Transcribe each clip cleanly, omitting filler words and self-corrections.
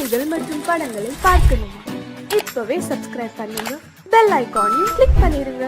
செய்திகள் மற்றும் படங்களை பார்க்கணுமா? இப்பவே சப்ஸ்கிரைப் பண்ணுங்க, பெல் ஐகானையும் கிளிக் பண்ணிருங்க.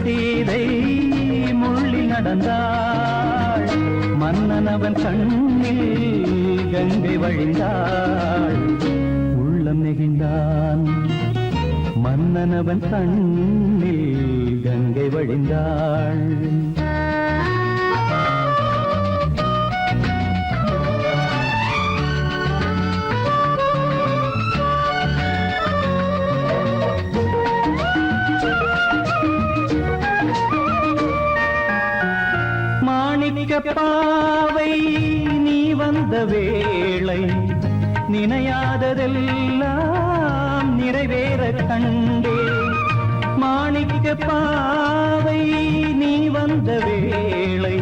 சீதை முள்ளி நடந்தாள், மன்னனவன் கண்ணில் கங்கை வழிந்தாள். உள்ளம் நெகிழ்ந்தான், மன்னனவன் கண்ணில் கங்கை வழிந்தாள். பாவை நீ வந்த வேளை, நினையாததெல்லாம் நிறைவேற கண்டே. மாணிக்க பாவை நீ வந்த வேளை,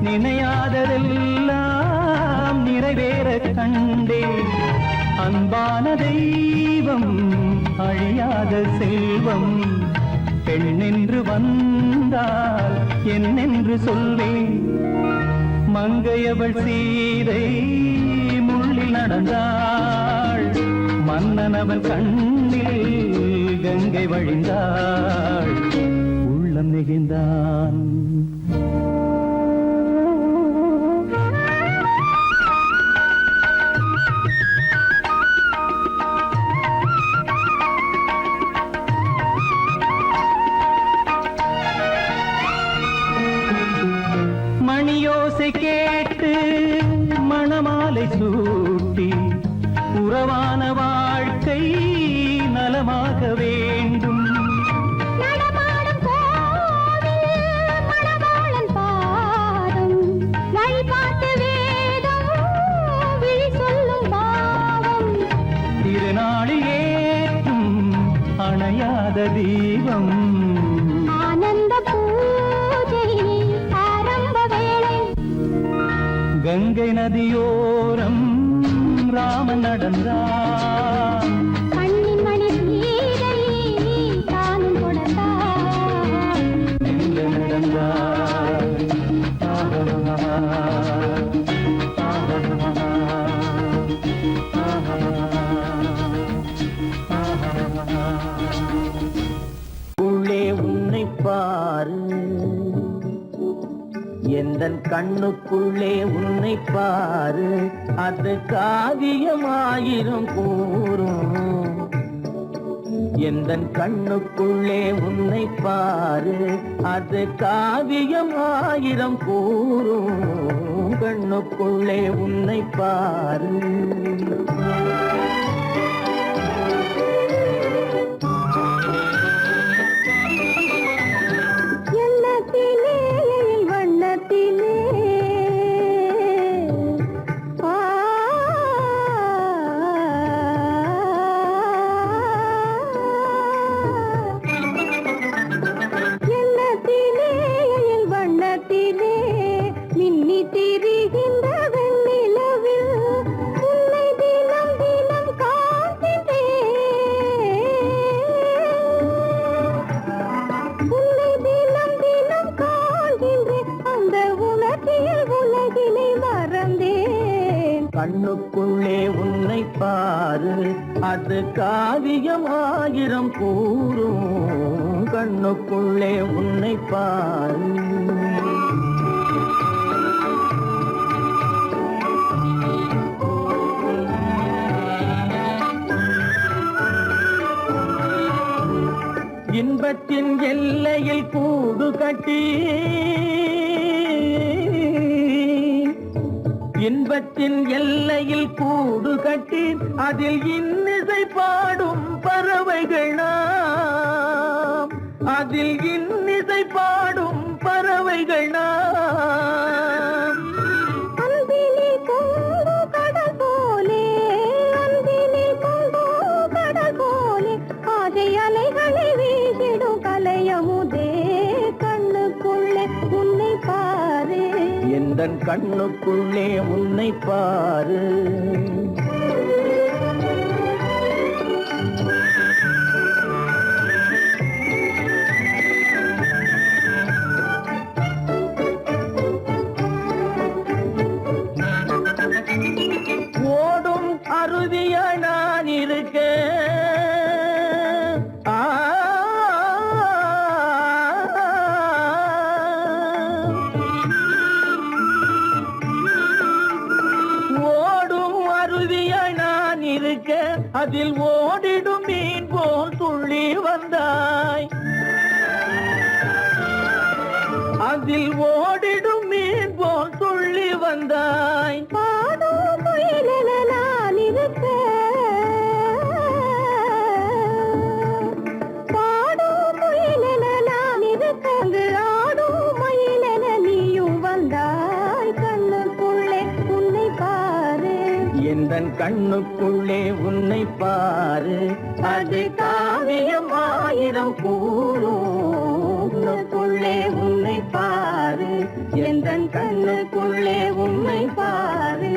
நினையாததெல்லாம் நிறைவேற கண்டே. அன்பான தெய்வம் அழியாத செல்வம், பெண்ணென்று வந்தால் என்னென்று சொல்வேன். மங்கையவள் சீதை முள்ளில் நடந்தாள், மன்னனவன் கண்ணில் கங்கை வழிந்தாள். உள்ளம் நெகிழ்ந்தான். மணியோசை கேட்டு மணமாலை சூட்டி, உறவான வாழ்க்கை நலமாக வேண்டும். திருநாளில் ஏற்றும் அணையாத தீபம், கங்கை நதியோரம் ராமன் நடந்தான். கண்ணின் மணி சீதை தானும் கொடுத்தான். எங்க நடந்தான். உள்ளே உன்னை பாரு, எந்தன் கண்ணுக்குள்ளே உன்னை பாரு, அது காவியமாயிரம் கூறும். எந்தன் கண்ணுக்குள்ளே உன்னை பாரு, அது காவியமாயிரம் கூறும். கண்ணுக்குள்ளே உன்னை பாரு. என்ன கண்ணுக்குள்ளே உன்னை பாரு, அது காவியம் ஆயிரம் கூறும். கண்ணுக்குள்ளே உன்னை பாரு. இன்பத்தின் எல்லையில் கூடு கட்டி, இன்பத்தின் எல்லையில் கூடு கட்டி, அதில் இன்னிசை பாடும் பறவைகள் நாம், அதில் இன்னிசை பாடும் பறவைகள் நாம். அன்பிலே பொங்கு கடல் போலே, அன்பிலே பொங்கு கடல் போலே, ஆசை அலைகளை வீசிடும் கலையமுதே, கண்ணுக்குள்ளே உன்னை பாரு, எந்தன் கண்ணுக்குள்ளே உன்னை பாரு. ஓடும் அருவியாய் நான் இருக்க, ஓடும் அருவியாய் நான் இருக்க, அதில் ஓடிடும் மீன் போல் துள்ளி வந்தாய், அதில் ஓடிடும் மீன் போல் துள்ளி வந்தாய். பாடும் குயிலென நான் இருக்க, பாடும் குயிலென நான் இருக்க, அங்கு ஆடும் மயிலென நீயும் வந்தாய், கண்ணுக்குள்ளே உன்னை பாரு, எந்தன் கண்ணுக்குள்ளே உன்னை பாரு, அது காவியம் ஆயிரம் கூறும். கண்ணுக்குள்ளே உன்னை பாரு, எந்தன் கண்ணுக்குள்ளே உன்னை பாரு.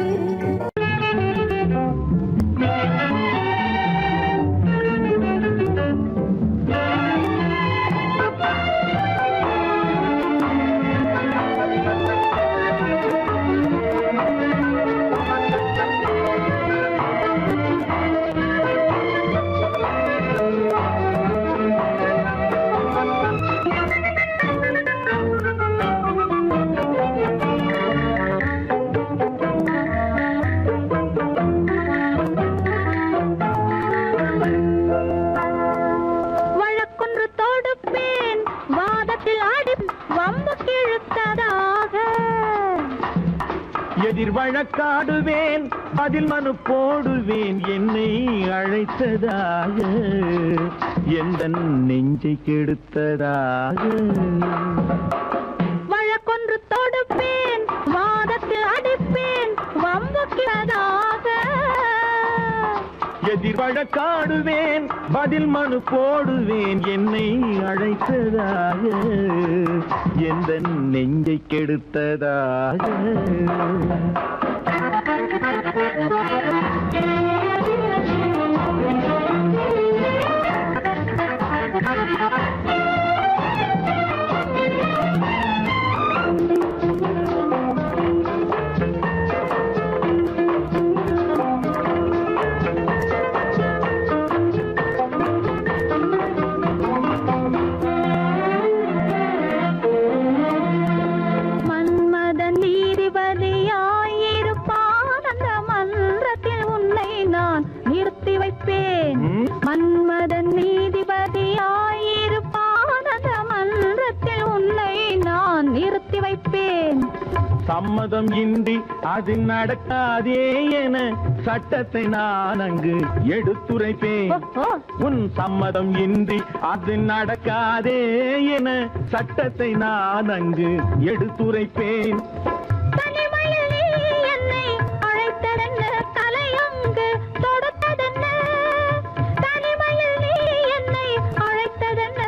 வழக்கொன்று தொடுப்பேன், வாதத்தில் ஆடி வம்புக்கு இழுத்ததாக, எதிர் வழக்காடுவேன், அதில் மனு போடுவேன், என்னை அழைத்ததாக, எந்தன் நெஞ்சை கெடுத்ததாக. வழக்கொன்று தொடுப்பேன், வாதத்தில் அடிப்பேன், வம்புக்கிறதாக, எதிர் வழக்காடுவேன், பதில் மனு போடுவேன், என்னை அழைத்ததாக, எந்தன் நெஞ்சை கெடுத்ததாக. மன்மதன் நீதிபதியாயிருப்பான், அந்த மன்றத்தில் உன்னை நான் நிறுத்தி வைப்பேன், மன்மதன் நீதிபதியாயிருப்பான், அந்த மன்றத்தில் உன்னை நான் நிறுத்தி வைப்பேன். சம்மதம் இன்றி அது நடக்காதே என சட்டத்தை நான் அங்கு எடுத்துரைப்பேன். உன் சம்மதம் இன்றி அது நடக்காதே என சட்டத்தை நான் அங்கு எடுத்துரைப்பேன். தனிமையில் நீ என்னை அழைத்ததென்ன, தலையங்கு தொடுத்ததென்ன, தனிமையில் நீ என்னை அழைத்ததென்ன,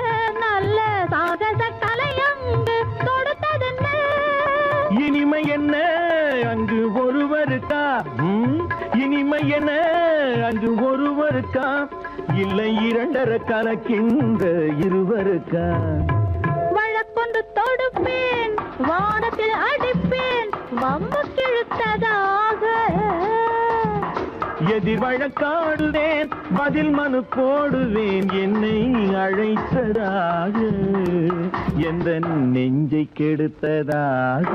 நல்ல சாகச தலையங்கு தொடுத்ததென்ன. இனிமை என்ன அங்கு ஒருவருக்கா, இனிமை என்ன அங்கு ஒருவருக்கா, இல்லை இரண்டர கலக்கின்ற இருவருக்கா. வழக்கொன்று தொடுப்பேன், வானத்தில் அடிப்பேன், வம்புக்கு இழுத்ததாக. எதிர் வழக்காடுவேன் பதில் மனு போடுவேன் என்னை அழைத்ததாக எந்த நெஞ்சை கெடுத்ததாக.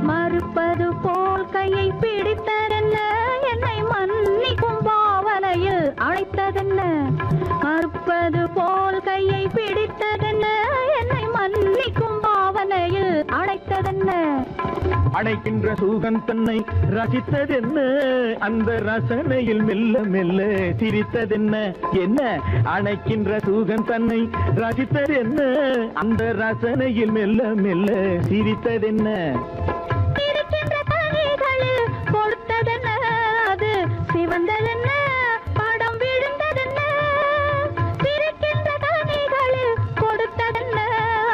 மறுப்பது போல் கையை பிடித்ததென்ன, என்னை மன்னிக்கும் பாவனையில் அழைத்ததென்ன. மறுப்பது போல் கையை பிடித்ததென்ன, என்னை மன்னிக்கும் பாவனையில் அழைத்ததென்ன. அடைக்கின்ற சூகன் தன்னை ரசித்ததென்ன, அந்த ரசனையில் மெல்ல மெல்ல சிரித்ததென்ன. என்ன அணைக்கின்ற சூகன் தன்னை ரசித்ததென்ன, அந்த ரசனையில் மெல்ல மெல்ல சிரித்ததென்ன. இருக்கின்ற கனிகளில் கொடுத்ததென்ன, அது சிவந்ததென்ன, படம் விழுந்ததென்ன. இருக்கின்ற கனிகளில் கொடுத்ததென்ன,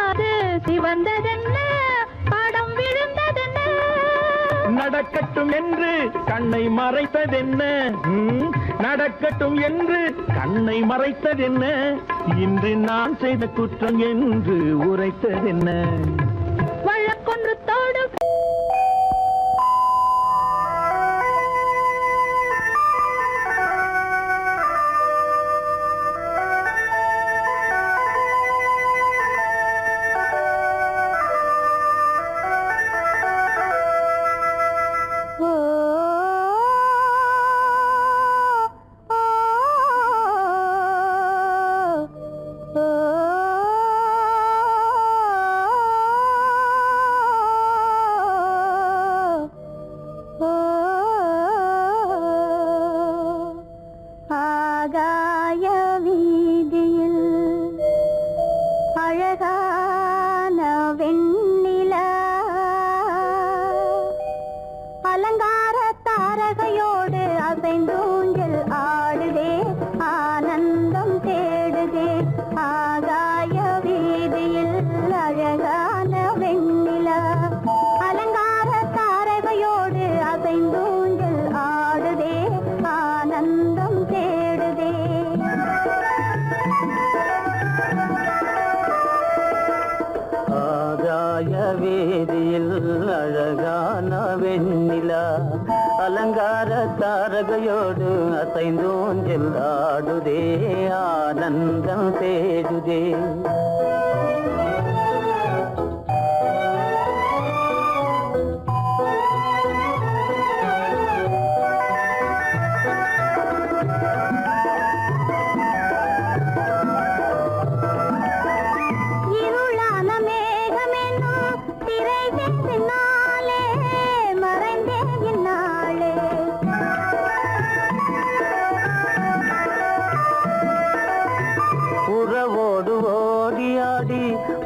அது சிவந்ததென்ன, படம் விழுந்ததென்ன. நடக்கட்டும் என்று கண்ணை மறைத்ததென்ன, நடக்கட்டும் என்று கண்ணை மறைத்ததென்ன. இன்று நான் செய்த குற்றம் என்று உரைத்ததென்ன. வழக்கொன்று தோடு ஆகாய வீதியில் அழகான வெண்ணிலா, அலங்கார தாரகையோடு அசைந்தூஞ்சல் ஆடுதே, ஆனந்தம் தேடுதே. ஆகாய வீதியில் அழகான வெண்ணிலா, அலங்கார தாரகையோடு அசைந்தூஞ்சல் ஆடுதே, ஆனந்தம் தேடுதே. ஆகாய வேதியில் அழகான வெண்ணிலா, அலங்கார தாரகையோடு அசைந்தோஞ்சல் ஆடுதே, ஆனந்தம் தேடுதே. இருளான மேகமென்னும் திரை பின்னாலே மறைந்தே இந்நாளே. உறவோடு ஓடியாடி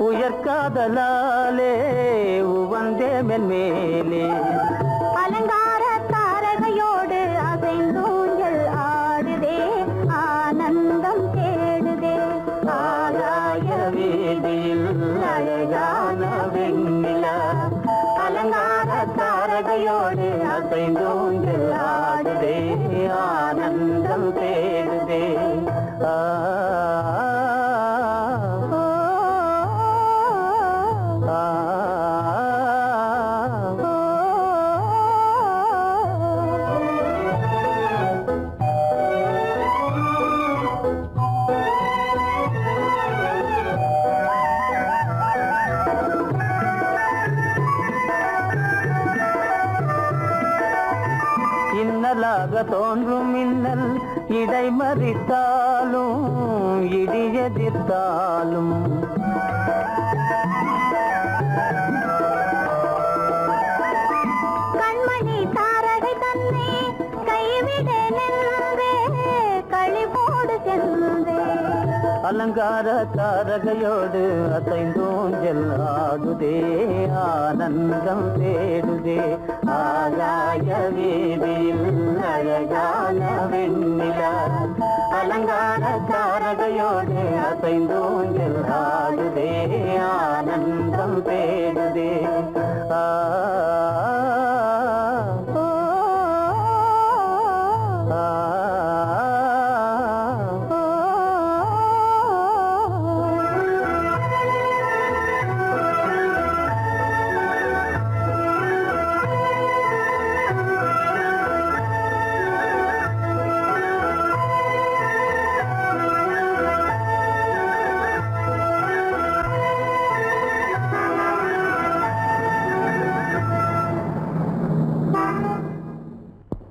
உயர்காதலாலே உவந்தே மென்மேலே. அலங்கார தாரகையோடு அசைந்தூஞ்சல் ஆடுதே, ஆனந்தம் தேடுதே. ஆகாய வீதியில் அழகான வெண்ணிலா, அலங்கார தாரகையோடு அசைந்தூஞ்சல் ஆடுதே, ஆனந்தம் தேடுதே. ஆ ஓ, ஆ, ஓ, இன்னலாக தோன்றும் மின்னல் இடைமறித்தாலும் இடியெதிர்த்தாலும் கண்மணி தாரகை தன்னை கைவிட நின்றே, களிபோடு சென்றே. அலங்கார தாரகையோடு அசைந்தோஞ்சல் ஆடுதே ஆனந்தம் தேடுதே ஆகாய வீதியில் அழகான வெண்ணிலா அலங்கார தாரகையோடு அசைந்தோஞ்சல் ஆடுதே ஆனந்தம் தேடுதே ஆ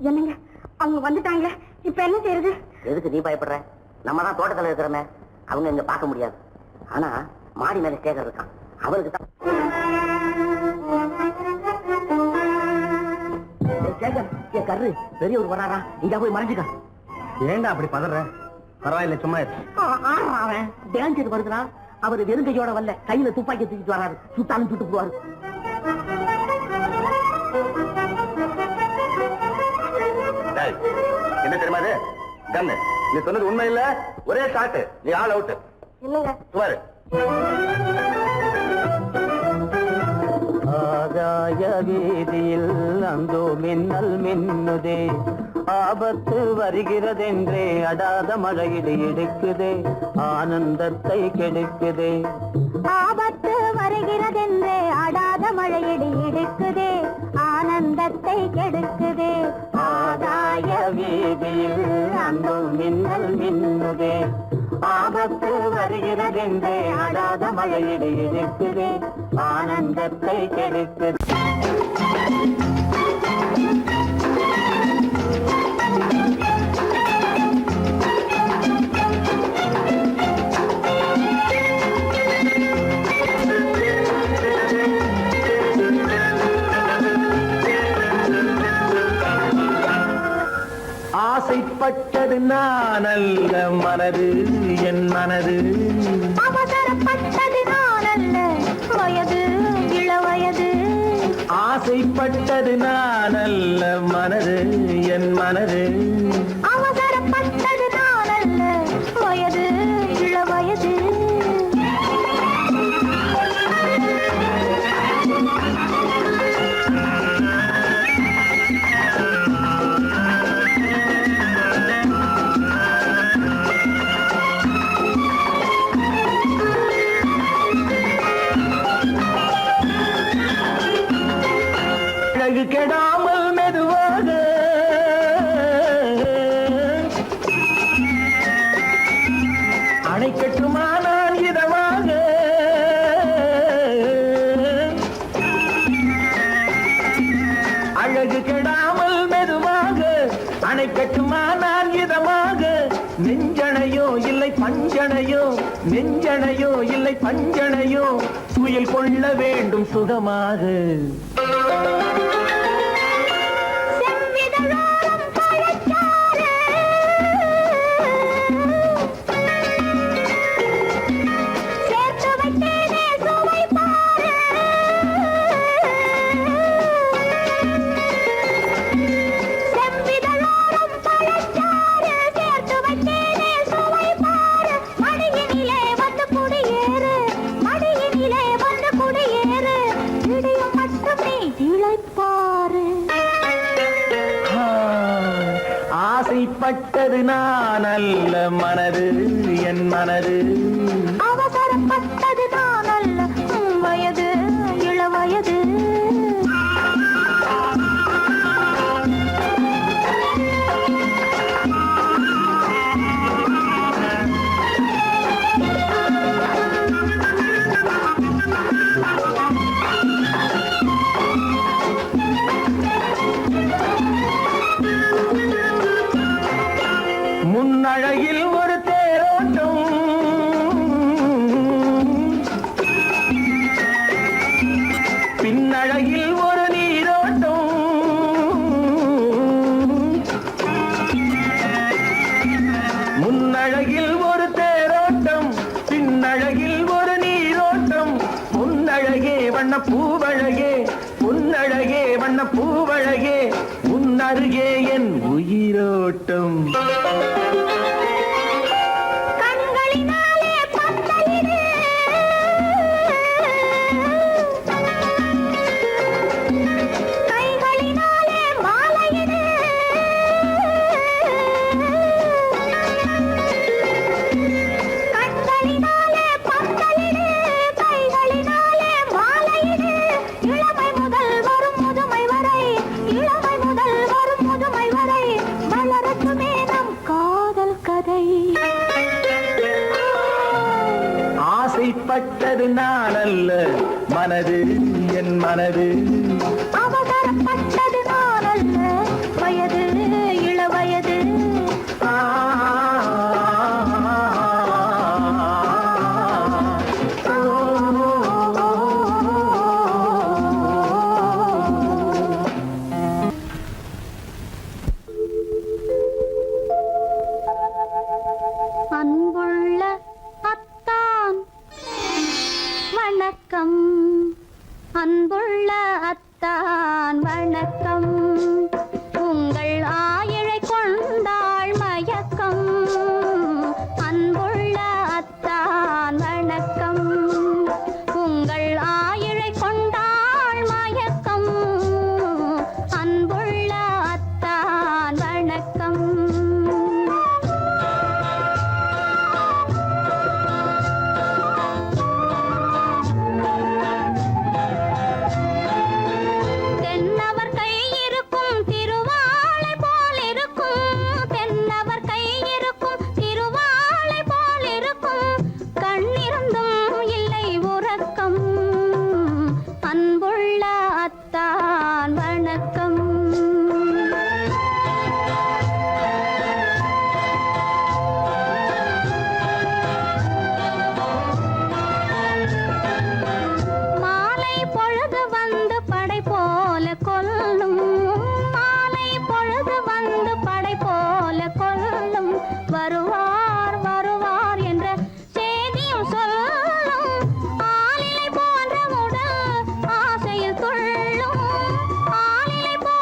என்னங்க அவங்க வந்துட்டாங்களே, இப்ப என்ன செய்யறது? எதுக்கு நீ பயப்படுற? நம்ம தான் தோட்டத்துல இருக்கிறோமே, அவங்க இங்க பார்க்க முடியாது. ஆனா மாடி மேல சேகர் இருக்கான், அவருக்கு தான். சேகர், ஏ கர்ரு, பெரியவர் வராரா, இங்க போய் மறைஞ்சுக்க. ஏண்டா அப்படி பதற? பரவாயில்ல, சும்மா அவன் டேஞ்சர் வருகிறான். அவர் வெறுங்கையோட வரல, கையில துப்பாக்கி தூக்கிட்டு வராரு. சுத்தாலும் சுட்டு போவாரு. என்ன தெரியுமா அது? கண்ணு, நீ சொன்னது உண்மை இல்ல, ஒரே ஷாட், நீ ஆல் அவுட். இல்லங்க சுமாரு. ஆகாய வீதியில் அந்தோ மின்னல் மின்னுதே, ஆபத்து வருகிறதென்றே அடாத மழையிடு இடுக்குதே, ஆனந்தத்தை கெடுக்குதே. ஆபத்து வருகிறதென்றே அடாத மழையிடி இடுக்குதே, ஆனந்தத்தை கெடுக்குதே. ஆகாய வீதியில் அந்தோ மின்னல் மின்னுதே, ஆபத்து வருகிறதென்றே அடாத மழையிடு இடுக்குதே, ஆனந்தத்தை கெடுக்குதே. ஆசைப்பட்டது நான் அல்ல மனது, என் மனது. அவசரப்பட்டது நான் அல்ல, வயது இளவயது. ஆசைப்பட்டது நான் அல்ல மனது, என் மனது. அவசரப்பட்டது நான் அல்ல, வயது இளவயது. அழகு கெடாமல் மெதுவாக அணை கட்டுமா நான் இதமாக, அழகு கெடாமல் மெதுவாக அணை கட்டுமா நான் இதமாக. நெஞ்சணையோ இல்லை பஞ்சணையோ, நெஞ்சணையோ இல்லை பஞ்சணையோ, துயில் கொள்ள வேண்டும் சுகமாக. செவ்விதழோரம் பழச்சாறு, சேர்த்து வைத்தேனே சுவை பாரு. செவ்விதழோரம் பழச்சாறு, சேர்த்து வைத்தேனே சுவை பாரு. மடியினிலே வந்து குடியேறு, மடியினிலே வந்து குடியேறு. இடியும் மட்டும் நீ இளைப்பாரு. ஆசைப்பட்டது நான் அல்ல மனது, என் மனது. அவசரப்பட்டது நான் அல்ல, வயது இளவயது. முன்னழகில் ஒரு தேரோட்டம், வண்ண பூவழகே உன் அருகே என் உயிரோட்டம். கண்களினாலே பத்தலிடு, கைகளினாலே மாலையிடு, கண்களினாலே பத்தலிடு, கைகளினாலே மாலையிடு. இளமை முதல் வரும் முதுமை வரை, இளமை முதல் வரும் முதுமை வரை வளரட்டுமே நம் காதல் கதை. ஆசைப்பட்டது நான் அல்ல, மனது என் மனது. அவசரப்பட்டது நான் அல்ல, வயது இளவயது. ஆ, அன்புள்ள அத்தான் வணக்கம், அன்புள்ள அத்தான் வணக்கம். உங்கள் ஆயிழை கொண்டாள் மயக்கம், அன்புள்ள அத்தான் வணக்கம். உங்கள் ஆயிழை கொண்டாள் மயக்கம், அன்புள்ள அத்தான் வணக்கம். தென்னவர் கை இருக்கும் திருவாளை போல் இருக்கும், தென்னவர் கை இருக்கும் திருவாளை போல் இருக்கும். கண்ணிருந்தும் இல்லை உறக்கம், அன்புள்ள அத்தான் வணக்கம். மாலை பொழுது வந்து படை போல கொல்லும், மாலை பொழுது வந்து படை போல கொல்லும். வருவார் வருவார் என்ற செய்தியும் சொல்லும். ஆளிலை போன்ற உடல் ஆசையில் துள்ளும், ஆளிலை போன்ற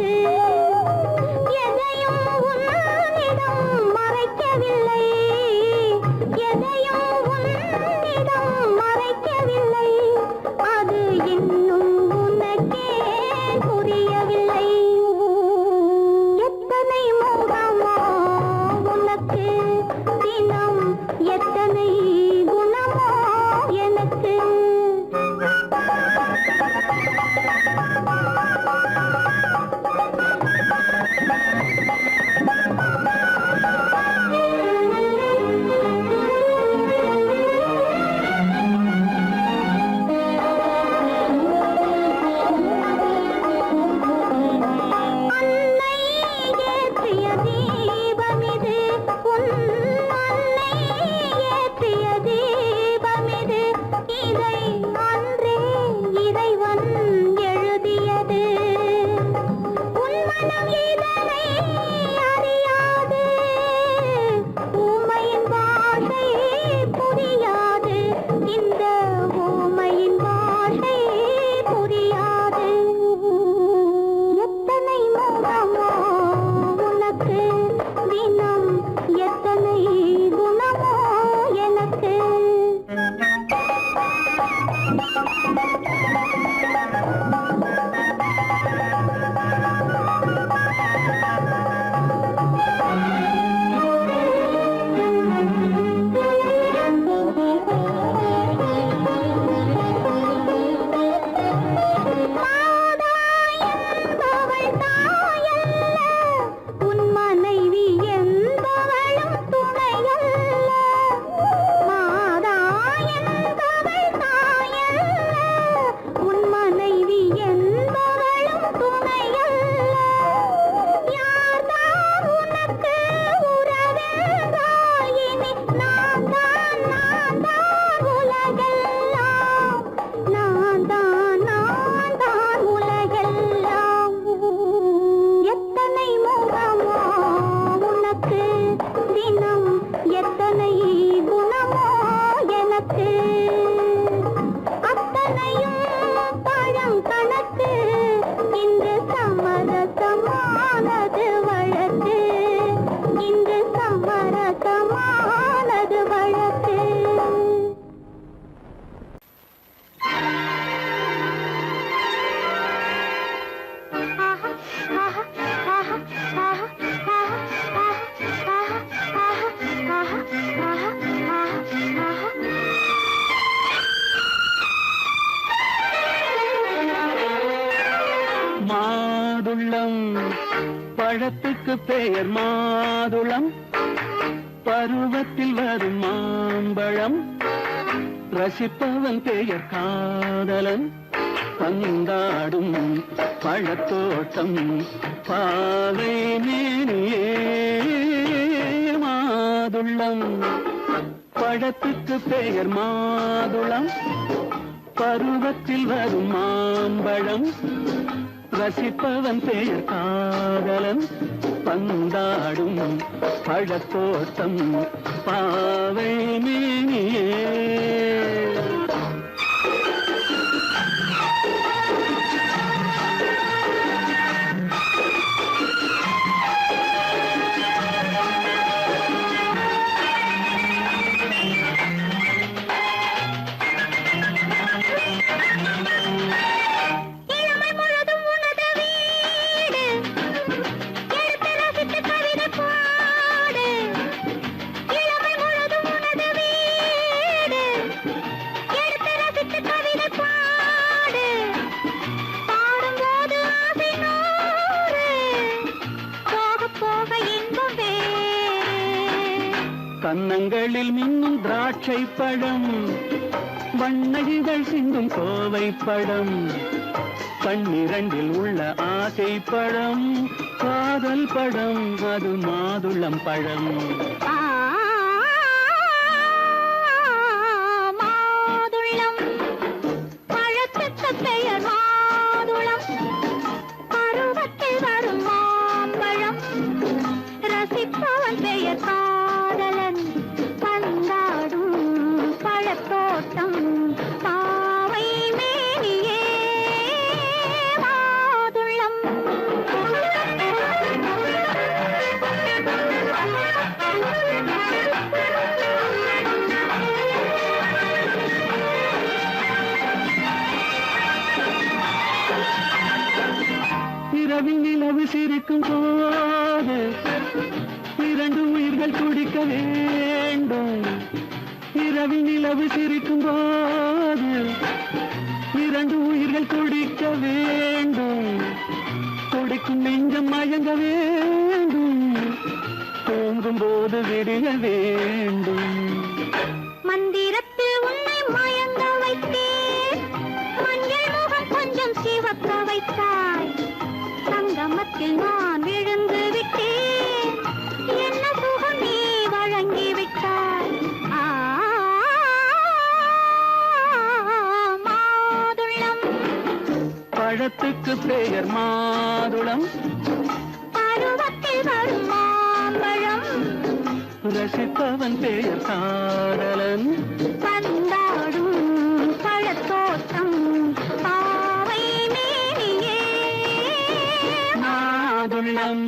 உனக்கு எதையும் உன்னிடம் மறைக்கவில்லை, எதையும் உன்னிடம் மறைக்கவில்லை, அது இன்னும் உனக்கே புரியவில்லை. எத்தனை முகமோ உனக்கு தினம், எத்தனை குணமோ எனக்கு. அன்னை ஏற்றிய தீபமிது, உன் அன்னை ஏற்றிய தீபமிது, இதை அன்றே இறைவன் எழுதியது. உன் மனம் இதனை அறியாது, ஊமையின் பாஷை புரியாது, இந்த ஊமையின் பாஷை புரியாது. எத்தனை முகமோ உனக்கு தினம், எத்தனை குணமோ எனக்கு. மாதா என்பவள் தாயல்ல, உன் மனைவி என்பவளும் துணையல்ல. மாதா என்பவள் தாயல்ல, உன் மனைவி என்பவளும் துணையல்ல. யார்தான் உனக்கு உறவென்றால் இனி நான் தான் உலகெல்லாம், நான் தான் உலகெல்லாம். எத்தனை முகமோ உனக்கு தினம், எத்தனை குணமோ எனக்கு. அத்தனையும் பழம் கணக்கு, இன்று சமரசமானது வழக்கு, இன்று சமரசமானது வழக்கு. மாதுளம் பழத்துக்கு பெயர் மாதுளம், பருவத்தில் வரும் மாம்பழம், ரசிப்பவன் பெயர் காதலன், பந்தாடும் பழத்தோட்டம் பாவை மேனியே. மாதுளம் பழத்துக்கு பெயர் மாதுளம், பருவத்தில் வரும் மாம்பழம், ரசிப்பவன் பெயர் காதலன், பந்தாடும் பழத்தோட்டம் பாவை மேனியே. இளமை முழுதும் உனது வீடு, எடுத்து ரசித்து கவிதை பாடு. இளமை முழுதும் உனது வீடு, எடுத்து ரசித்து கவிதை பாடு. பாடும்போது ஆசை நூறு, போக போக இன்பம் வேறு. கன்னங்களில் மின்னும் திராட்சை பழம், வண்ணகிகள் சிந்தும் கோவை பழம், கண்ணிரண்டில் உள்ள ஆசை பழம், காதல் பழம், அது மாதுளம் பழம். மாதுளம் பழத்துக்கு பெயர் மாதுளம், பருவத்தில் வரும் மாம்பழம், ரசிப்பவன் பெயர் காதலன், பந்தாடும் பழத்தோட்டம் பாவை மேனியே. மாதுளம் நிலவு சிரிக்கும் போது இரண்டு உயிர்கள் துடிக்க வேண்டும். இரவில் நிலவு சிரிக்கும் போது இரண்டு உயிர்கள் துடிக்க வேண்டும். துடிக்கும் நெஞ்சம் மயங்க வேண்டும். தூங்கும் போது விடிய வேண்டும். மந்திரத்தில் உன்னை மயங்க வைத்தேன். மஞ்சள் முகம் கொஞ்சம் சிவக்க வைத்தாய். சங்கமத்தில் நான் விழுந்து விட்டேன். என்ன சுகம் நீ வழங்கி விட்டாய். மாதுளம். பழத்துக்கு பெயர் மாதுளம். பருவத்தில் வரும் மாம்பழம். ரசிப்பவன் பெயர் காதலன். பந்தாடும் பழத்தோட்டம் பாவை மேனியே மாதுளம்.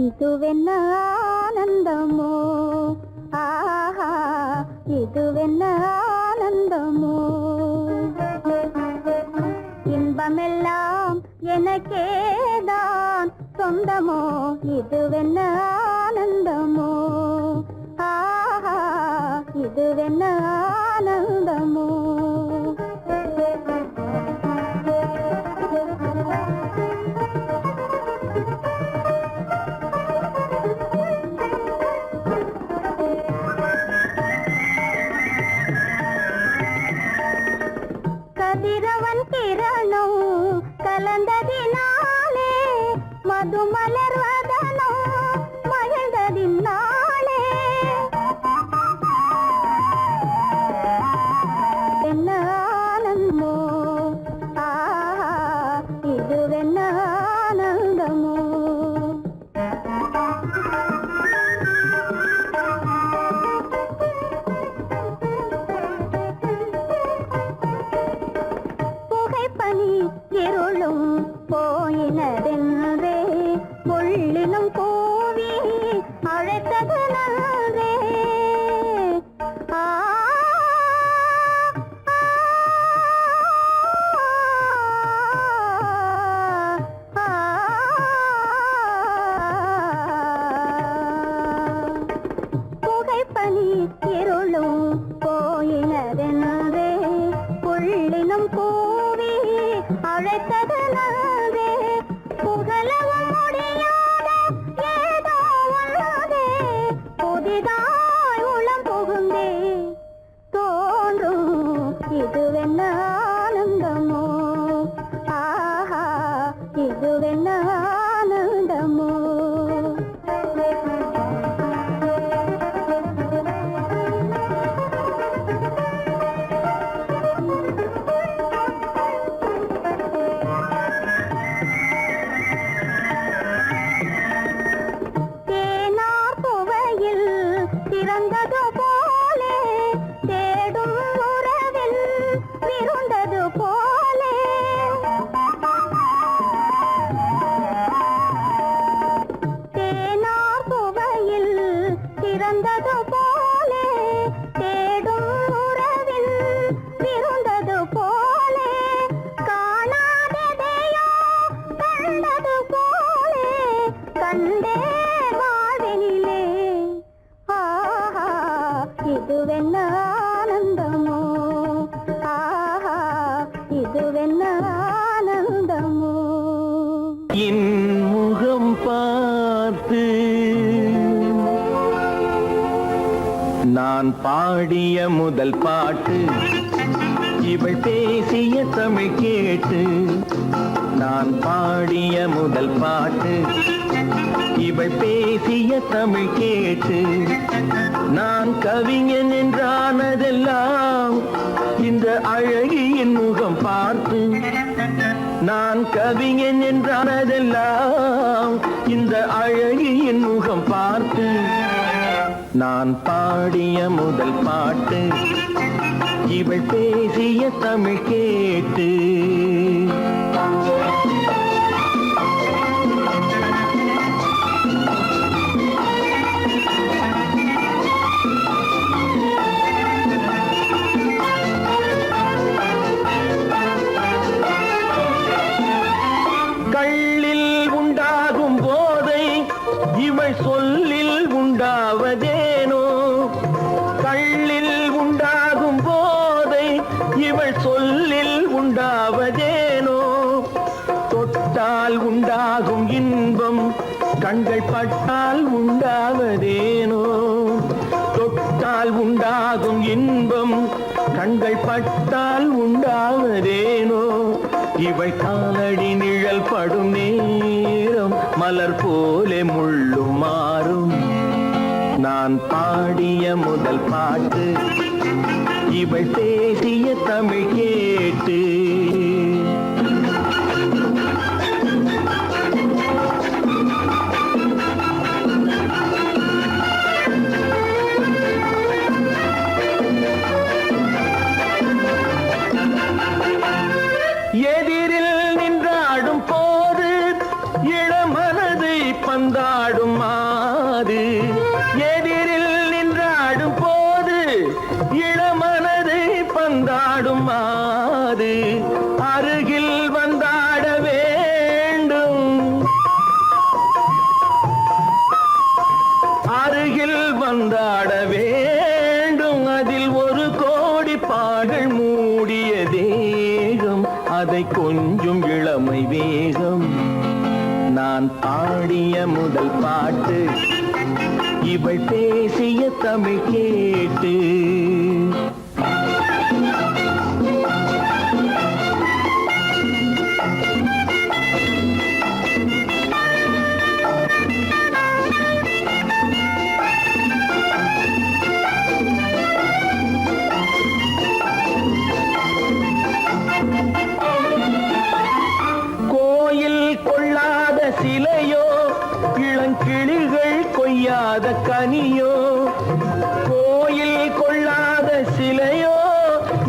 இதுவென்ன ஆனந்தமோ, ஆஹா இதுவென்ன ஆனந்தமோ. இன்பமெல்லாம் எனக்கேதான் சொந்தமோ. இதுவென்ன ஆனந்தமோ, ஆஹா இதுவென்ன ஆனந்தமோ. கதிரவன் கிரணம் கலந்ததினாலே மது மலர்வதனோ மகிழ்ந்ததினாலே. என்ன ஆனந்தமோ, ஆஹா இதுவென்ன ஆனந்தமோ. புகைப்பனி இருளும் போயினதென்றே முள்ளினும் கூவி அழைத்தது நன்றே. ஆ புகைப்பனி இருளும் போயினதென்றே புள்ளினும் கூவி அழைத்தது நன்றே. புகழவும் முடியாத ஏதோ உள்ளதே புதிதாய் உளம் புகுந்தே தோன்றும். இதுவென்ன ஆனந்தமோ, ஆஹா இதுவென்ன ஆனந்தமோ. தேனார் புவையில் திறந்தது போலே தேடும் உறவில் விருந்தது போலே. தேனார் புவையில் திறந்தது போலே தேடும் உறவில் விருந்தது போலே. காணாததையோ கண்டது போலே கண்டே வாழ்வினிலே. ஆஹா இதுவென்ன ஆனந்தமோ, ஆஹா இதுவென்ன ஆனந்தமோ. என் முகம் பார்த்து நான் பாடிய முதல் பாட்டு. இவள் பேசிய தமிழ் கேட்டு நான் பாடிய முதல் பாட்டு. இவள் பேசிய தமிழ் கேட்டு நான் கவிஞன் என்றானதெல்லாம் இந்த அழகியின் முகம் பார்த்து. நான் கவிஞன் என்றானதெல்லாம் இந்த அழகியின் முகம் பார்த்து. நான் பாடிய முதல் பாட்டு. இவள் பேசிய தமிழ் கேட்டு இவள் சொல்லில் உண்டாவதேனோ கள்ளில் உண்டாகும் போதை இவள் சொல்லில் உண்டாவதேனோ தொட்டால் உண்டாகும் இன்பம் கண்கள் பட்டால் உண்டாவதேனோ தொட்டால் உண்டாகும் இன்பம் கண்கள் பட்டால் உண்டாவதேனோ இவை காலடி நிழல் படும் நேரம் மலர் போலே முள்ளும் மாறும் நான் பாடிய முதல் பாட்டு இவள் பேசிய தமிழ் கேட்டு எதிரில் நின்றாடும் போது இளமனதை பந்தாடும் மாது எதிரில் நின்றாடும் போது இளமனதை பந்தாடும் மாது அருகில் வந்தாட வேண்டும் அருகில் வந்தாட வேண்டும் அதில் ஒரு கோடி பாடல் மூடிய தேகம் அதை கொஞ்சம் இளமை வேகம் நான் பாடிய முதல் பாட்டு இவள் பேசிய தமிழ் கேட்டு சிலையோ இளங்கிளிகள் கொய்யாத கனியோ கோயில் கொள்ளாத சிலையோ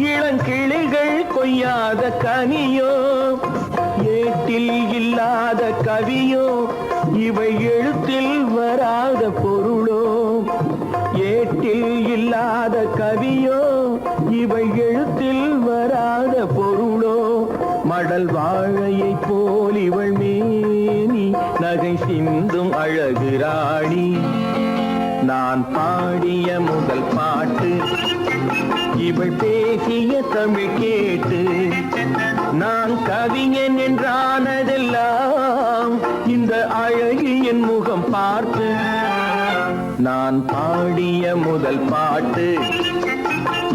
இளங்கிளிகள் கொய்யாத கனியோ ஏட்டில் இல்லாத கவியோ இவை எழுத்தில் வராத பொருளோ ஏட்டில் இல்லாத கவியோ இவை எழுத்தில் வராத பொருளோ மடல் வாழையை போல் இவள் மேனி நகை சிந்தும் அழகு ராணி நான் பாடிய முதல் பாட்டு இவள் பேசிய தமிழ் கேட்டு நான் கவிஞன் என்றானதெல்லாம் இந்த அழகியின் முகம் பார்த்து நான் பாடிய முதல் பாட்டு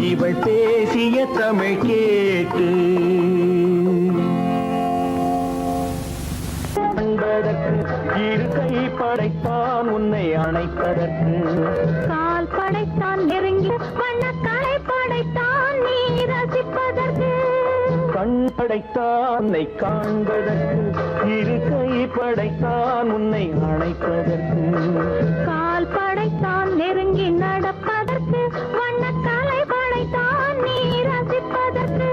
இவள் பேசிய தமிழ் கேட்டு இருக்கை படைத்தான் உன்னை அணைப்பதற்கு கால் படைத்தான் நெருங்கி வண்ணக்காலை படைத்தான் நீ ரசிப்பதற்கு கண் படைத்தான் உன்னை காண்பதற்கு இருக்கை படைத்தான் உன்னை அணைப்பதற்கு கால் படைத்தான் நெருங்கி நடப்பதற்கு வண்ணக்காலை படைத்தான் நீ ரசிப்பதற்கு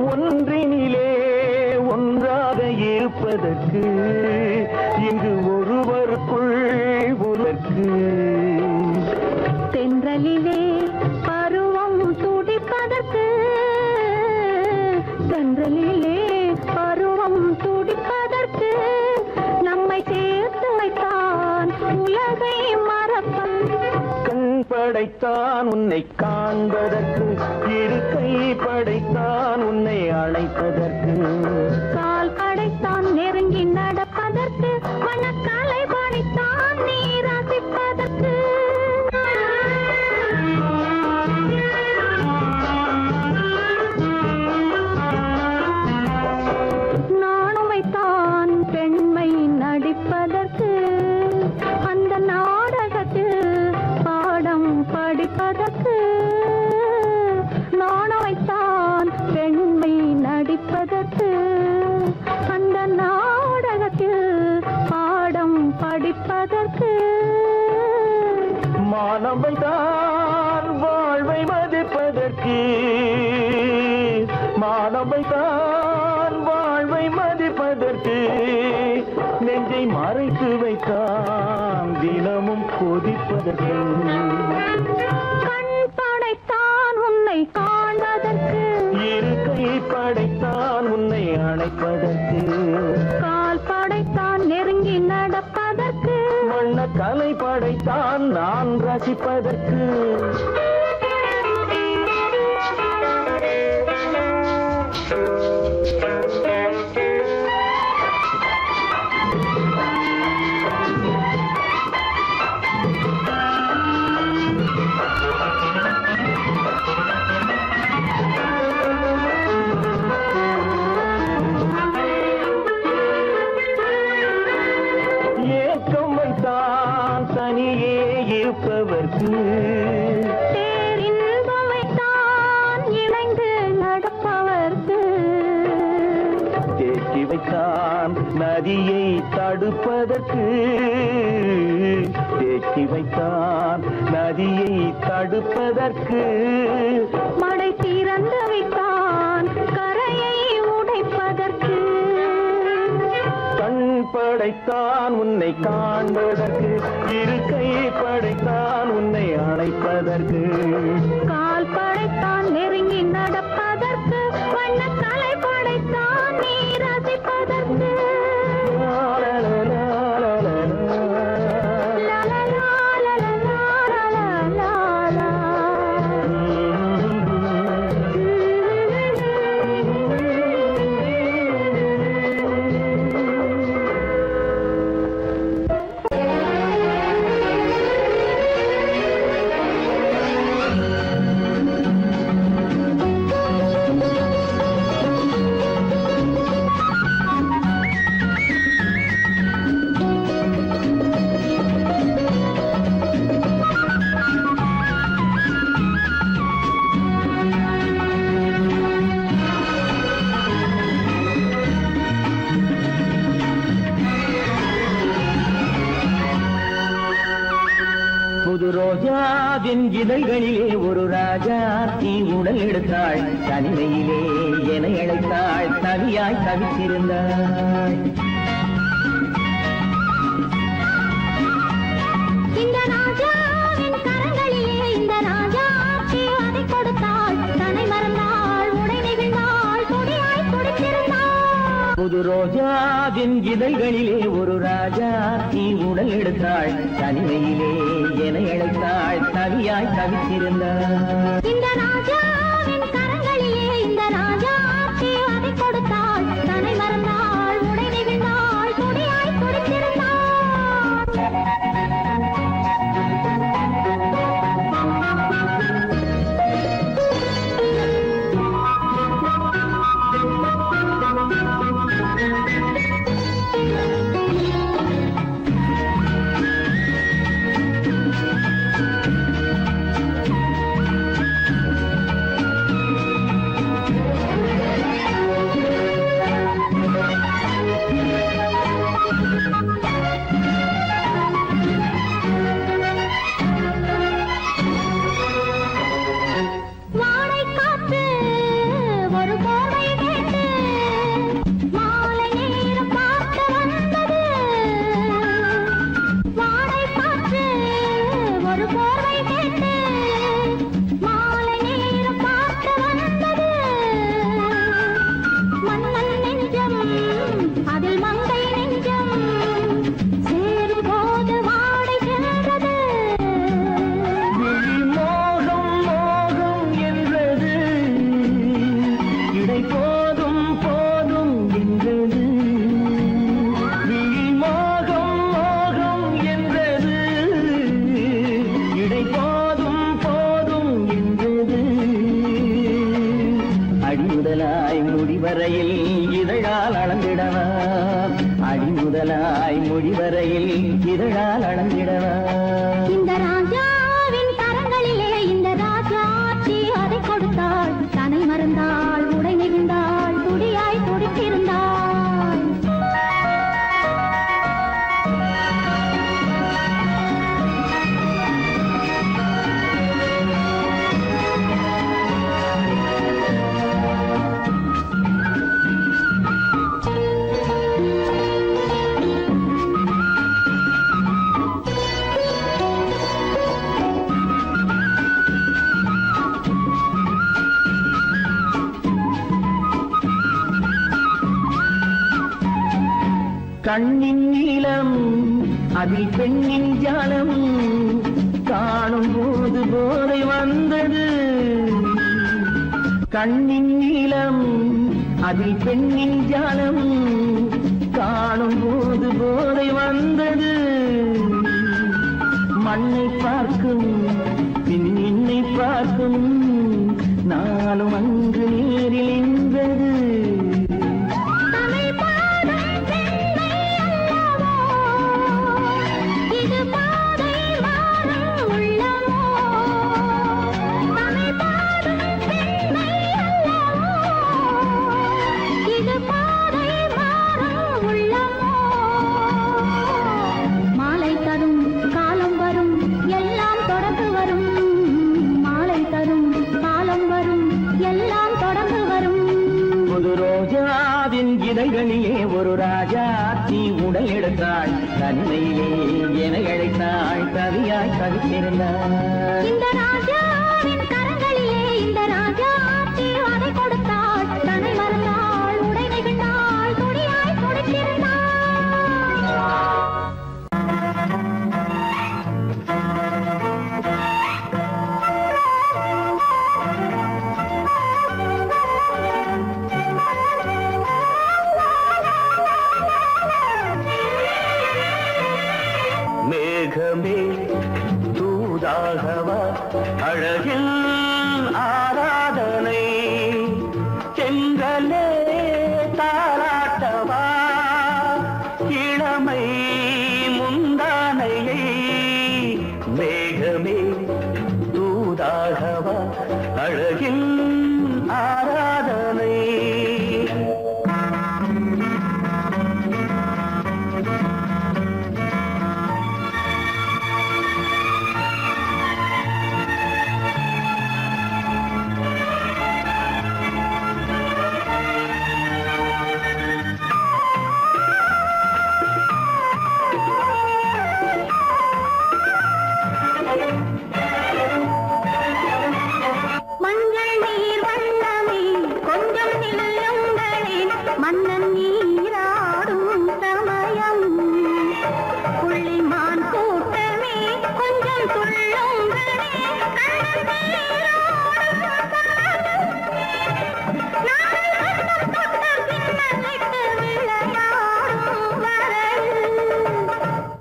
ஒன்றினிலே ஒன்றாக இருப்பதற்கு இங்கு ஒருவருக்குள் உலக்கு தென்றலிலே பருவம் துடிப்பதற்கு தென்றலிலே பருவம் துடிப்பதற்கு நம்மை சேர்த்து வைத்தான் உலகை மறப்பன் கண் படைத்தான் உன்னை காண்பதற்கு இருக்கை படைத்தான் உன்னை அழைப்பதற்கு கால் படைத்தான் நெருங்கி நடப்பதற்கு வண்ணக்காலை படைத்தான் நீ ரசிப்பதற்கு நானும் வைத்தான் பெண்மை நடிப்பதற்கு அந்த நாடகத்தில் பாடம் படிப்பதற்கு நானும் வைத்தான் பெண்மை நடிப்பதற்கு அந்த நாடகத்தில் பாடம் படிப்பதற்கு மானவைதான் வாழ்வை தினமும் கொதிப்பதற்கு கண் படைத்தான் உன்னை காண்பதற்கு, இருக்கை படைத்தான் உன்னை அணைப்பதற்கு, கால் படைத்தான் நெருங்கி நடப்பதற்கு, வண்ண கலை படைத்தான் நான் ரசிப்பதற்கு. ஏக்கம் வைத்தான் தனியே இருப்பவர்க்கு, பேரின்பம் வைத்தான் இணைந்து நடப்பவர்க்கு, தேக்கி வைத்தான் நதியை தடுப்பதற்கு, தேக்கி வைத்தான் நதியை தடுப்பதற்கு, மடை திறந்து வைத்தான் கரையை உடைப்பதற்கு, கண் படைத்தான் உன்னை காண்பதற்கு, இருக்கை படைத்தான் உன்னை அணைப்பதற்கு, கால் படைத்தான் நெருங்கி நடப்பதற்கு, வண்ண கலை படைத்தான் நீ ரசிப்பதற்கு. புது ரோஜாவின் இதழ்களிலே ஒரு ராஜா தீ உடல் எடுத்தாள், தனிமையிலே என்னை அழைத்தாள், தனியாய் தவித்திருந்தாள். இந்த ராஜாவின் கரங்களிலே இந்த ராஜா அதை கொடுத்தாள், தன்னை மறந்தாள், உடை நெகிழ்ந்தாள், துடியாய் துடித்திருந்தாள். புது ரோஜாவின் இதழ்களிலே ஒரு ராஜா தீ உடல் எடுத்தாள், தனிமையிலே என்னை அழைத்தாள், தனியாய் தவித்திருந்தாள். இந்த ராஜாவின் கரங்களிலே இந்த ராஜா அதை கொடுத்தாள், தன்னை மறந்தாள், உடை நெகிழ்ந்தாள், துடியாய் துடித்திருந்தாள். கண்ணின் நீளம் அதில் பெண்ணின் ஜாலம் காணும் போது போதை வந்தது. கண்ணின் நீளம் அதில் பெண்ணின் ஜாலம் காணும் போது போதை வந்தது. மண்ணை பார்க்கும் பின் என்னை பார்க்கும் நானும் அங்கு நீரில் நின்றது. இதழ்களிலே ஒரு ராஜாத்தி உடல் எடுத்தாள். தன்மையிலே என அழைத்தாள். கவியாய் கவித்திருந்தாள். இந்த ராஜாவின் கரங்களிலே இந்த ராஜாத்தி அதை கொடுத்தாள். தன்னை மறந்தாள், உடை நெகிழ்ந்தாள், துணியாய் துடித்திருந்தாள். மேகமே தூதாகவா அழகில் ஆராதனை செங்கலே தாராட்டவா இளமை முந்தானையை. மேகமே தூதாகவா அழகில் ஆராதனை.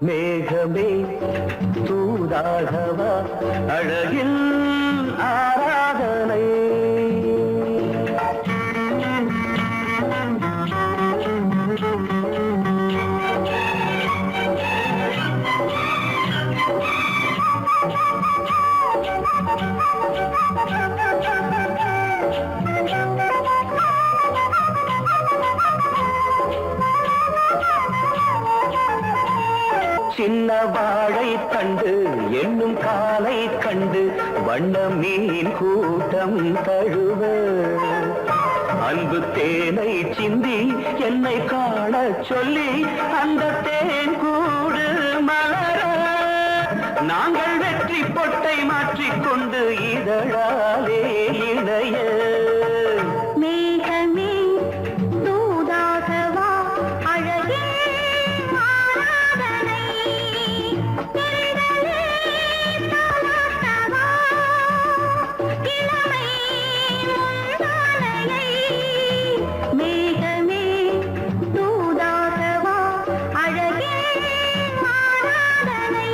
மேகமே தூதாகவா அழகில் ஆராதனை. சின்ன வாழை கண்டு என்னும் காலை கண்டு வண்ண மீன் கூட்டம் தழுவ அன்பு தேனை சிந்தி என்னை காண சொல்லி அந்த தேன் கூடு மலர நாங்கள் வெற்றி பொட்டை மாற்றிக்கொண்டு இதழாலே இணைய. மேகமே தூதாகவா அழகே ஆராதனை. தென்றலே தாலாட்டவா இளமை முந்தானையை. மேகமே தூதாகவா அழகே ஆராதனை.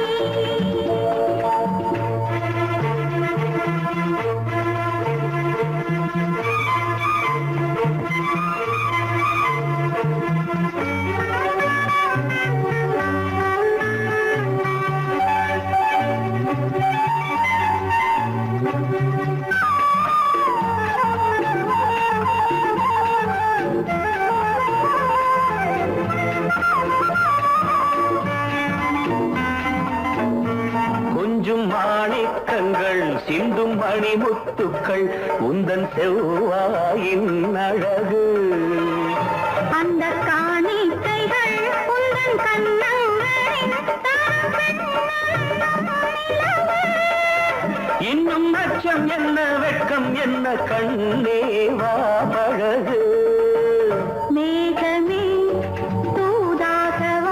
கொஞ்சும் மாணிக்கங்கள் சிந்தும் மணிமுத்துக்கள் உந்தன் செவ்வாயின் அழகு. அந்த காணிக்கைகள் உந்தன் கண்ணங்களின் இன்னும் அச்சம் என்ன வெட்கம் என்ன கண்ணேவா பழகு. மேகமே தூதாகவா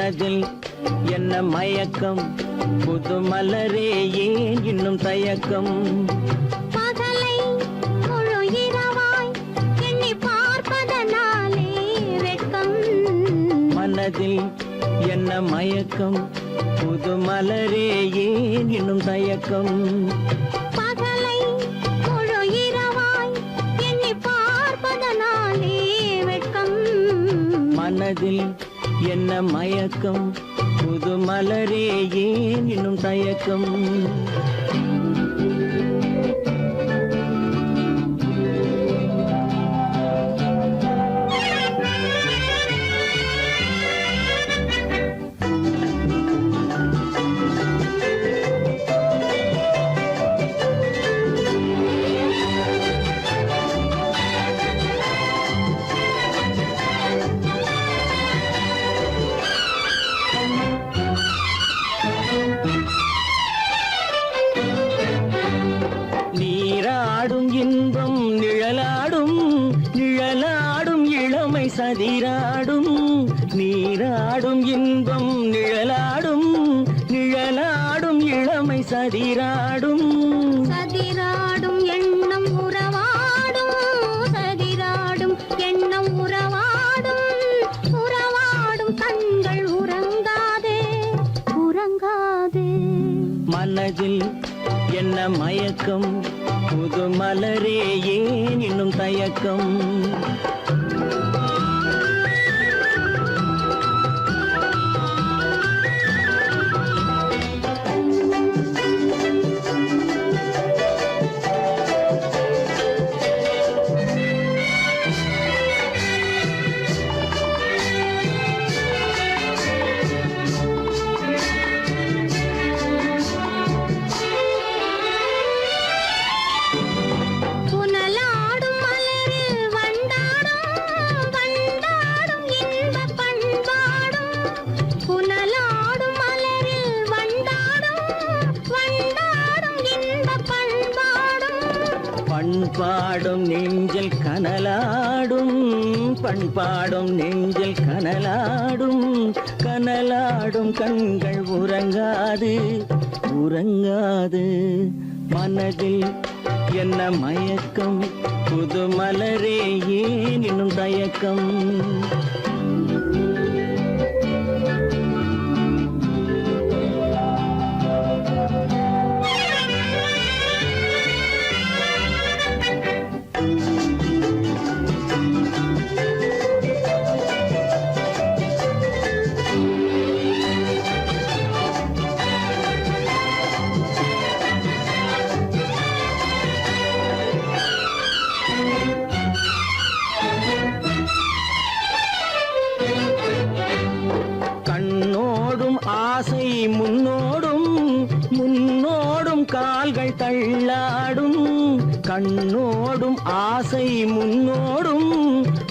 மனதில் என்ன மயக்கம் புது மலரே ஏன் இன்னும் தயக்கம் பகலை முழு இரவாய் எண்ணி பார்ப்பதனாலே வெட்கம் மனதில் என்ன மயக்கம் புது மலரே ஏன் இன்னும் தயக்கம் பகலை முழு இரவாய் எண்ணி பார்ப்பதனாலே வெட்கம் மனதில் என்ன மயக்கம் புது மலரே ஏன் இன்னும் தயக்கம் நீராடும் இன்பம் நிழலாடும் நிழலாடும் இளமை சதிராடும் நீராடும் இன்பம் நிழலாடும் நிழலாடும் இளமை சதிராடும் சதிராடும் எண்ணம் உறவாடும் சதிராடும் எண்ணம் உறவாடும் உறவாடும் கண்கள் உறங்காதே உறங்காதே மனதில் என்ன மயக்கம் புது மலரே ஏன் இன்னும் தயக்கம் புனலாடும் மலரில் வண்டாடும் வண்டாடும் இன்பப் பண்பாடும் புனலாடும் மலரில் வண்டாடும் வண்டாடும் இன்பப் பண்பாடும் பண்பாடும் நெஞ்சில் கனலாடும் பண்பாடும் நெஞ்சில் கனலாடும் கனலாடும் கண்கள் உறங்காது உறங்காது மனதில் என்ன மயக்கம் புது மலரே ஏன் இன்னும் தயக்கம் கண்ணோடும் ஆசை முன்னோடும் முன்னோடும் கால்கள் தள்ளாடும் கண்ணோடும் ஆசை முன்னோடும்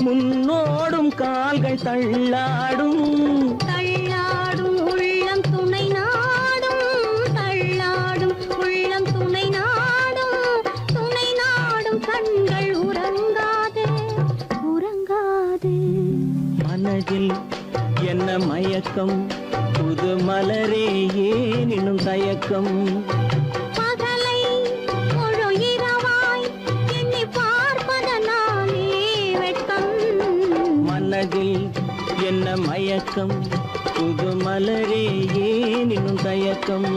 முன்னோடும் கால்கள் தள்ளாடும் தள்ளாடும் உள்ளம் துணை நாடும் தள்ளாடும் உள்ளம் துணை நாடும் கண்கள் உறங்காதே உறங்காதே மனதில் என்ன மயக்கம் புது மலரே ஏன் இன்னும் தயக்கம் பகலை முழு இரவாய் எண்ணி பார்ப்பதனாலே வெட்கம் மனதில் என்ன மயக்கம் புது மலரே ஏன் இன்னும் தயக்கம்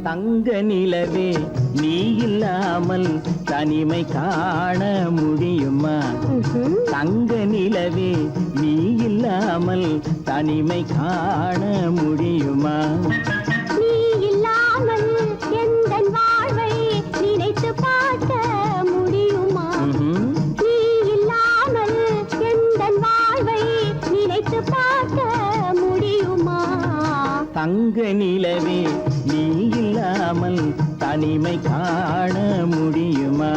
தங்க நிலவே நீ இல்லாமல் தனிமை காண முடியுமா தங்க நிலவே நீ இல்லாமல் தனிமை காண முடியுமா நீ இல்லாமல் எந்தன் வாழ்வை நினைத்து பார்க்க முடியுமா நீ இல்லாமல் எந்தன் வாழ்வை நினைத்து பார்க்க முடியுமா தங்க நிலவே நீ இல்லாமல் தனிமை காண முடியுமா?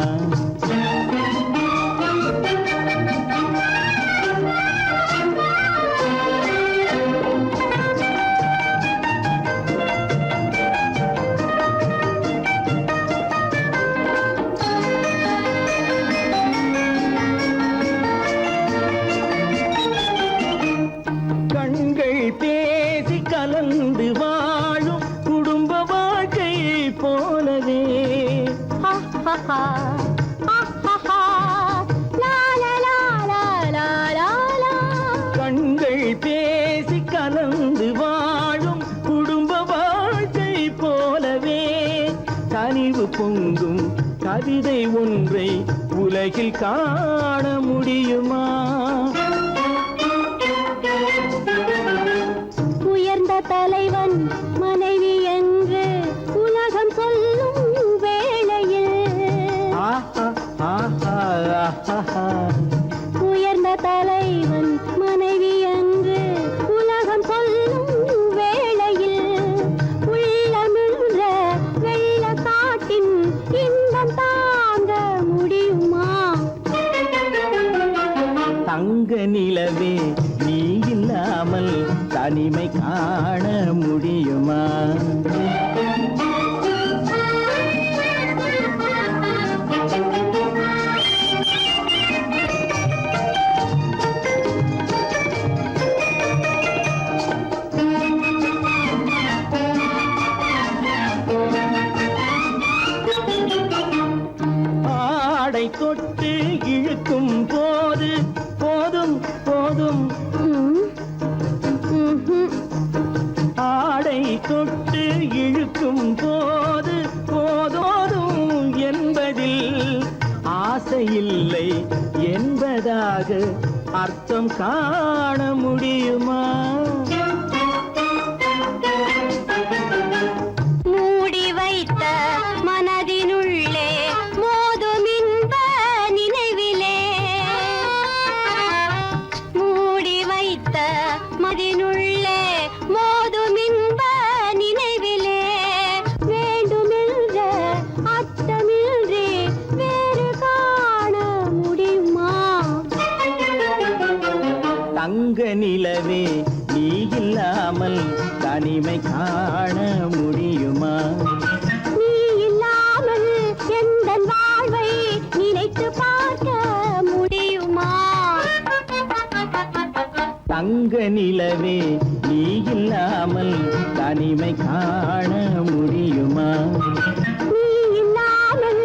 கண்கள் பேசி கலந்து வாழும் குடும்ப வாழ்க்கை போலவே கண்கள் பேசி கலந்து வாழும் குடும்ப வாழ்க்கை போலவே கனிவு பொங்கும் கவிதை ஒன்றை உலகில் காண முடியுமா? உயர்ந்த தலைவன் மனைவி என்று உலகம் சொல்லும் வேளையில் உயர்ந்த தலைவன் மனைவி என்று உலகம் சொல்லும் வேளையில் உள்ளமிழ்ற வெள்ள காட்டின் இன்பம் தாங்க முடியுமா? தங்க நிலவே நீ இல்லாமல் தனிமை காண முடியுமா? ஆடை தொட்டு இழுக்கும் போது போதும் போதும் ஆடை தொட்டு இழுக்கும் போது போதோதும் என்பதில் ஆசையில்லை என்பதாக அர்த்தம் காண முடியுமா? மூடி வைத்த மனதினுள்ளே மோதும் இன்ப நினைவிலே மூடி வைத்த மனதினுள்ளே மோதும் இன்ப நினைவிலே வேண்டுமென்ற அச்சமின்றி வேறு காண முடியுமா? தங்க நிலவே நீ இல்லாமல் தனிமை காண முடியுமா? நீ இல்லாமல் எந்தன் வாழ்வை நினைத்து பார்க்க முடியுமா? தங்க நிலவே நீ இல்லாமல் தனிமை காண முடியுமா? நீ இல்லாமல்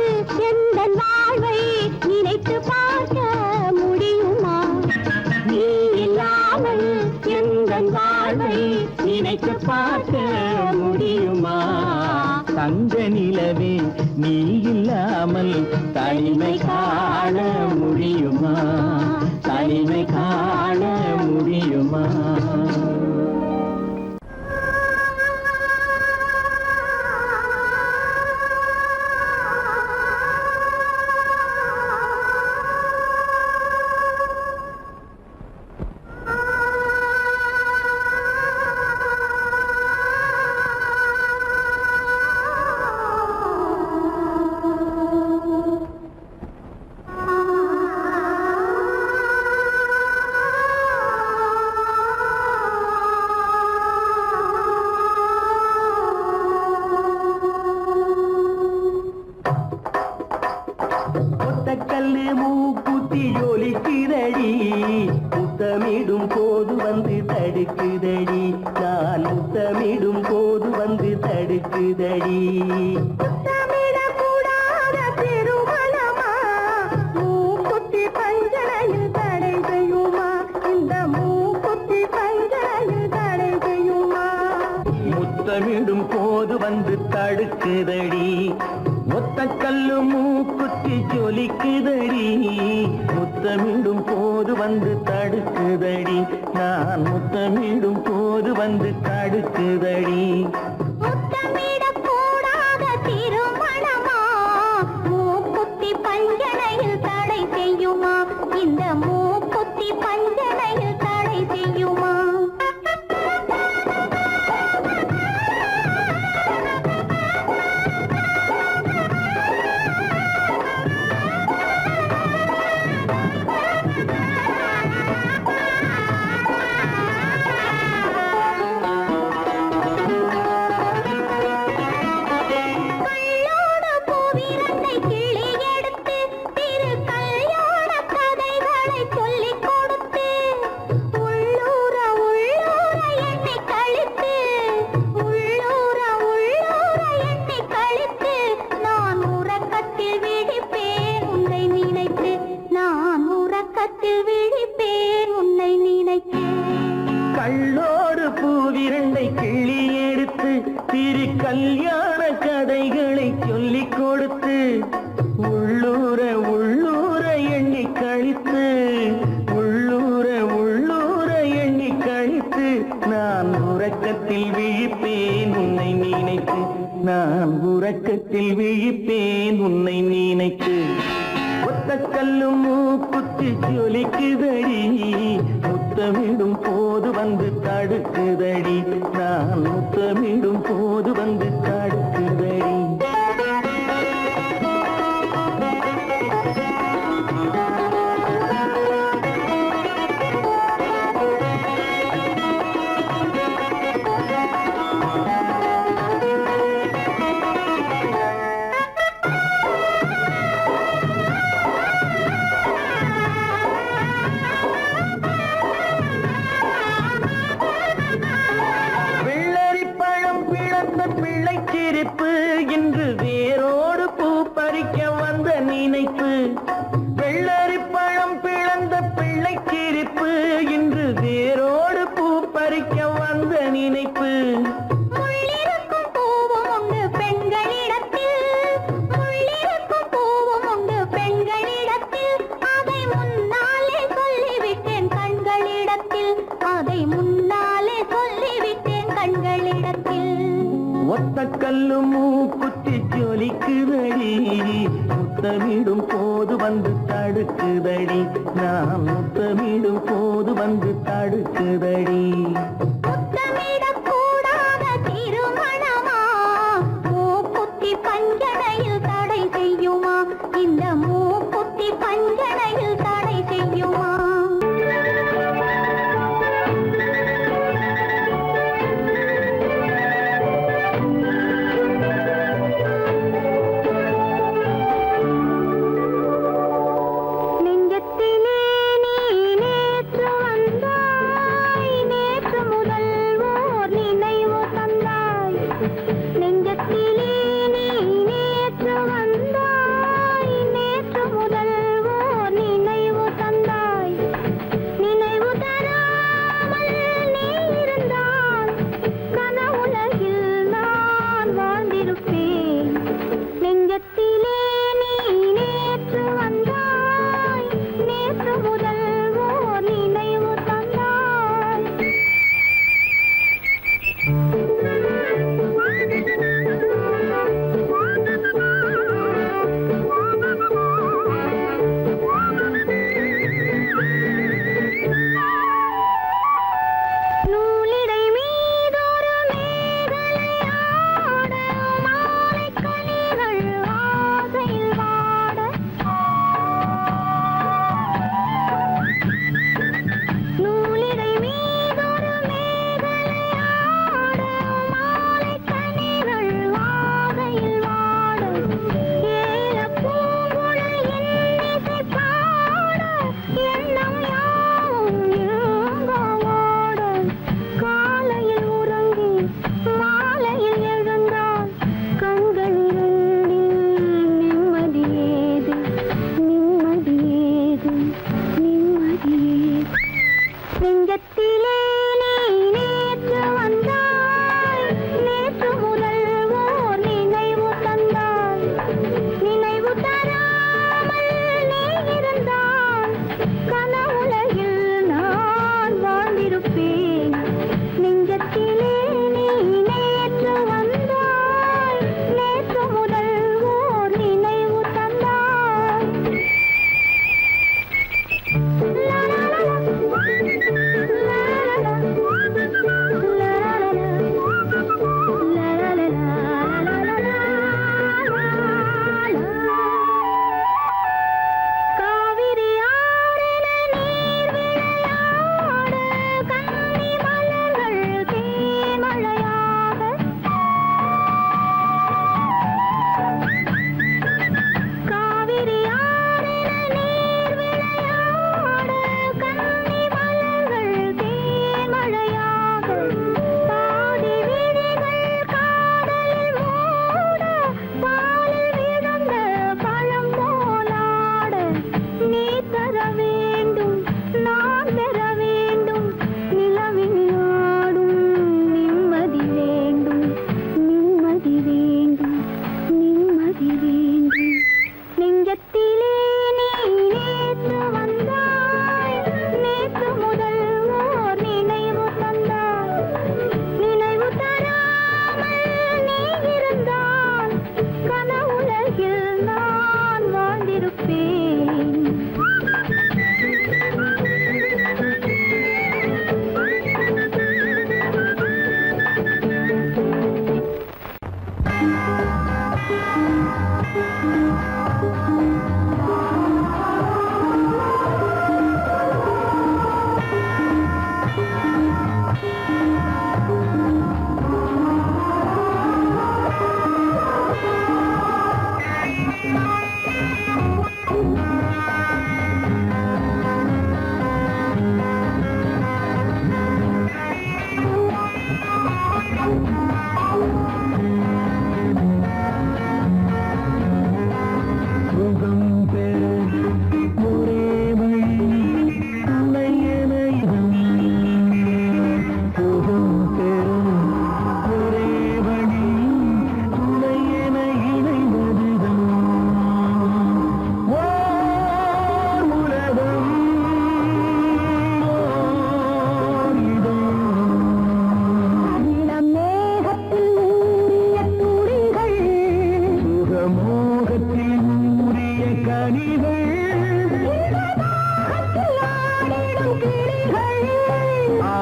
எந்தன் வாழ்வை நினைத்து பார்க்க முடியுமா? நீ இல்லாமல் எந்தன் வாழ்வை நினைத்து பார்க்க முடியுமா? தங்க நிலவே நீ இல்லாமல் தனிமை காண முடியுமா? தனிமை காண முடியுமா? கல்லு மூக்குத்தி ஜொலிக்குதடி முத்தமிடும் போது வந்து தடுக்குதடி நான் முத்தமிடும் போது வந்து தடுக்குதடி முத்தமிடக்கூடாத திருமணமா மூக்குத்தி பஞ்சனையில் தடை செய்யுமா? இந்த மூக்குத்தி பஞ்சனையில் தடை செய்யுமா? முத்தமிடும் போது வந்து தடுக்குதடி ஒத்த கல்லு மூக்குத்தி ஜொலிக்குதடி முத்தமிடும் போது வந்து தடுக்குதடி நான் முத்தமிடும் போது வந்து தடுக்குதடி முத்தமிடக்கூடாத திருமணமா மூக்குத்தி பஞ்சனையில் தடை செய்யுமா? இந்த மூக்குத்தி பஞ்சனையில் தடை செய்யுமா? கல்யாண கதைகளை சொல்லிக் கொடுத்து உள்ளூர உள்ளூர எண்ணி கழித்து உள்ளூர உள்ளூர எண்ணி கழித்து நான் உறக்கத்தில் விழிப்பேன் உன்னை நினைத்து நான் உறக்கத்தில் விழிப்பேன் உன்னை நினைத்து ஒத்த கல்லும் மூக்குத்தி ஜொலிக்குதடி முத்தமிடும் போது வந்து தடுக்குதடி நான் முத்தமிடும் போது வந்து தடுக்குதடி பிள்ளைச்சிரிப்பு இன்று வேரோடு பூ பறிக்க வந்த நினைப்பு வெள்ளரி பழம் பிளந்த பிள்ளைச்சிரிப்பு இன்று வேரோடு பூ பறிக்க வந்த நினைப்பு முள்ளிருக்கும் பூவும் உண்டு பெண்களிடத்தில் முள்ளிருக்கும் பூவும் உண்டு பெண்களிடத்தில் அதை முன்னாலே சொல்லிவிட்டேன் கண்களிடத்தில் அதை முன்னாலே சொல்லிவிட்டேன் கண்களிடத்தில் ஒத்த கல்லு மூக்குத்தி ஜொலிக்குதடி முத்தமிடும் போது வந்து தடுக்குதடி நான் முத்தமிடும் போது வந்து தடுக்குதடி முத்தமிடக்கூடாத திருமணமா மூக்குத்தி பஞ்சனையில் தடை செய்யுமா இந்த மூக்குத்தி பஞ்சனையில் தடை செய்யுமா நேற்று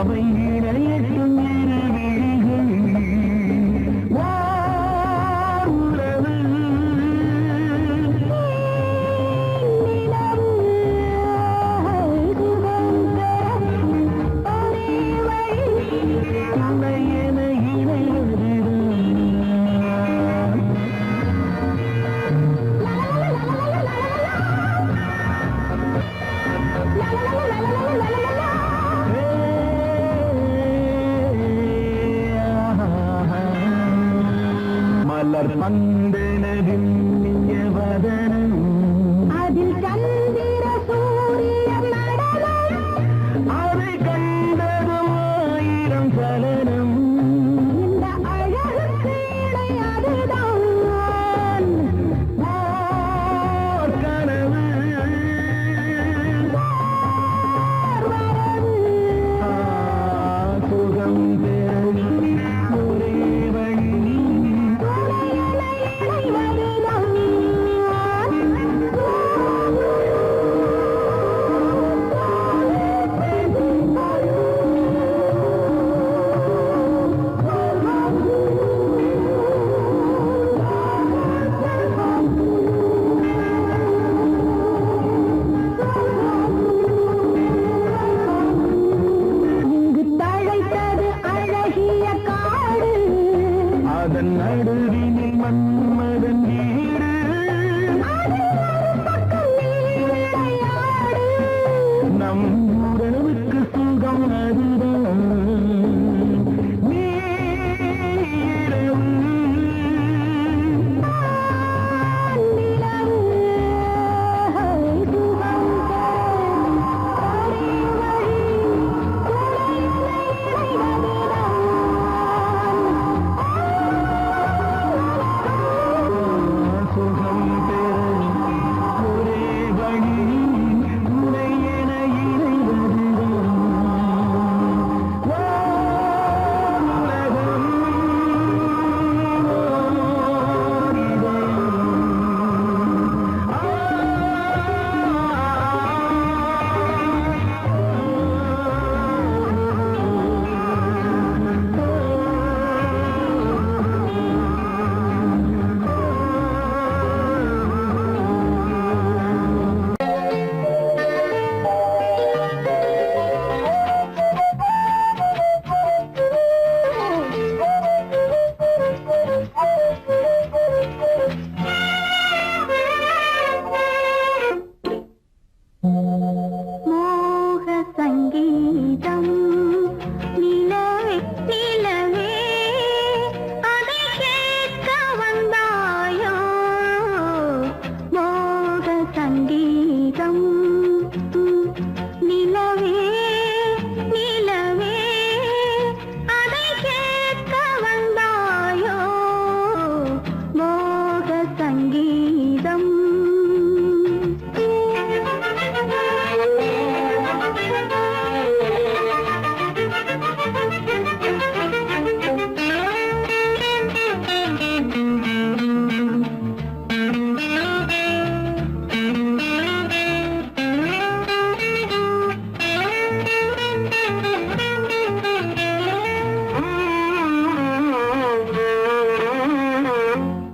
அவை இணையட்டும் இரு விழிகள் உறவு உன்னை என இணைவதுதான் மலர் மந்தனவின் வதனம் அதில் சந்திர சூரிய நடனம் அதை கண்டதும் ஆயிரம் சலனம் இந்த அழகுக்கு இணை அதுதான் ஓர் கனவு சுகம் பெறும் ஒரே வழி இங்கு தழைத்தது அழகிய காடு அதன் நடுவினில் மன்மதன் வீடு நம் உறவுக்கு சுகம் அதுதான் நீரவு சுகம் பெறும் ஒரே வழி உன்னை என இணைவதுதான் உலகம் மோக சங்கீதம் நிலவே நிலவே அதை கேட்க வந்தாயோ மோக சங்கீதம் நிலவே நிலவே அதை கேட்க வந்தாயோ மோக சங்கீதம்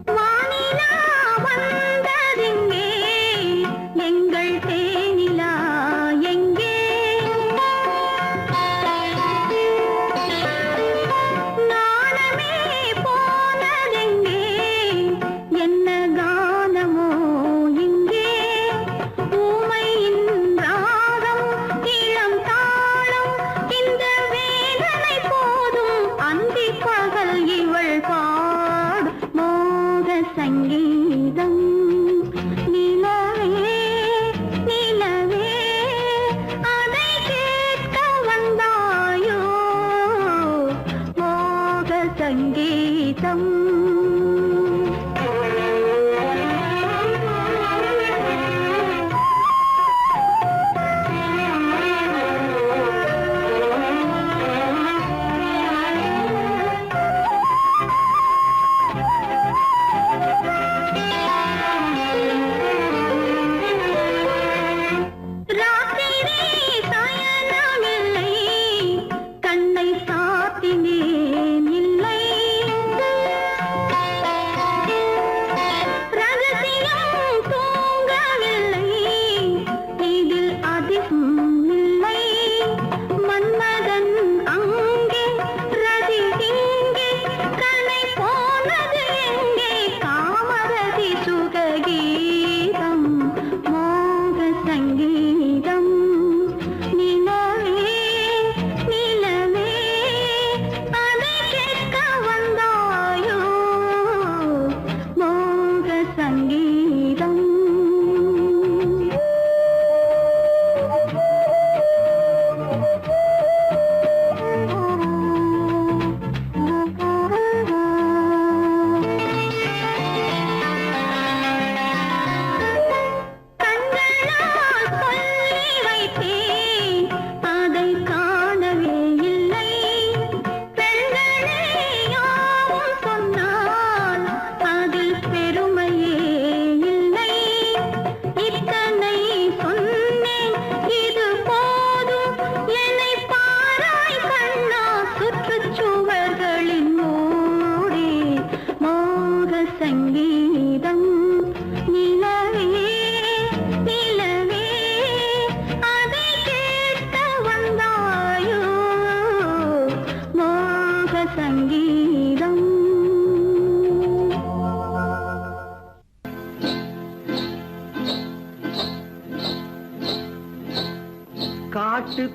வானிலா வந்ததெங்கே எங்கள் தேனிலா எங்கே நாணமே போனதெங்கே என்ன கானமோ இங்கே ஊமையின் ராகம் இளம் தாளம் இந்த வேதனை போதும் அந்தி பகல் இவள் பாடும் மோக சங்கீதம் நிலவே நிலவே அதை கேட்க வந்தாயோ மோக சங்கீதம் ராத்திரி சயனமில்லை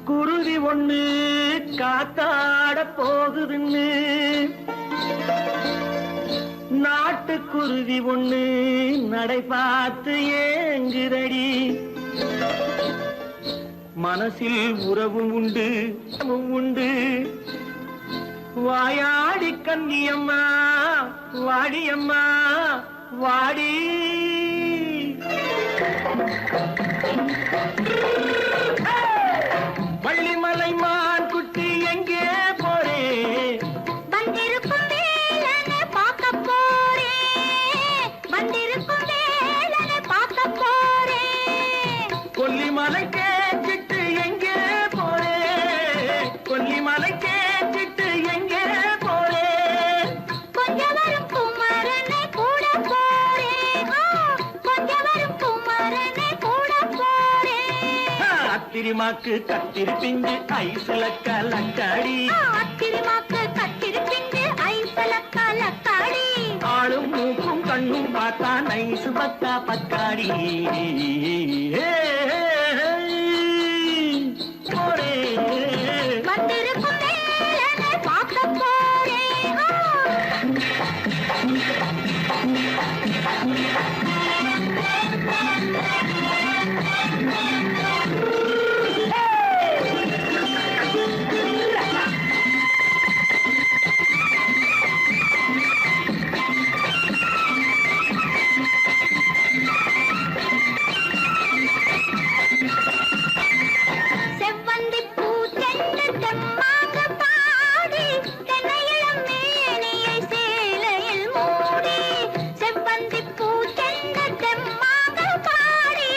குருவி ஒண்ணு காத்தாட போகுதுன்னு நாட்டுக்குருவி ஒண்ணு நடை பார்த்து ஏங்குதடி மனசில் உறவும் உண்டு உண்டு வாயாடி கன்னியம்மா வாடியம்மா வாடி வள்ளிமலை மான் குட்டி எங்கே போறே வந்திருக்கும் வேலனை பார்க்க போறேன் வந்திருக்கும் வேலனை பார்க்க போறேன் கொல்லிமலை கேட்டுட்டு எங்கே போறே கொல்லிமலை கேட்டுட்டு எங்கே போறே கொஞ்சம் வரும் குமரனை கூட போறேன் கொஞ்சம் வரும் குமரனை கூட போறேன் அத்திரிமாக்கு கத்திரி பிஞ்சு ஐசுல கலக்காடி அத்திரிமாக்கு கத்திரி பிஞ்சு ஐசல கலக்காடி ஆளும் மூக்கும் கண்ணும் பார்த்தா நைசு பக்கா பக்காடி போறே வந்திருக்கும் வேலனை பார்க்க போறேன் செவ்வந்தி பூ தென்று தெம்மாக பாடி தென்னையிளம் மேனியை சேலையில் மூடி செவ்வந்தி பூ தென்று தெம்மாக பாடி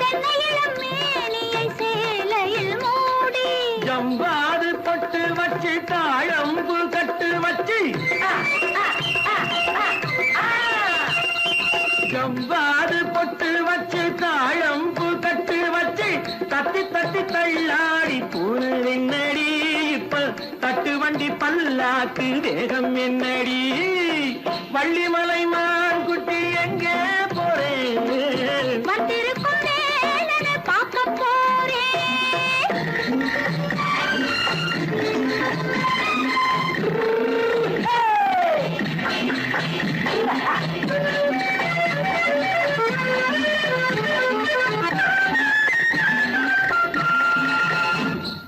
தென்னையிளம் மேனியை சேலையில் மூடி ஜம்பாது பொட்டு வச்சு தாழம்பு கட்டு வச்சு ஜம்பாது பொட்டு வச்சு தாழம்பு கட்டு வச்சு தட்டி தட்டி தள்ளாடி பூனு என்னடி இப்ப தட்டு வண்டி பல்லாக்கு வேகம் என்னடி வள்ளிமலை மான் குட்டி எங்கே போறேன் வந்திருக்கும் வேலனை பார்க்க போறேன்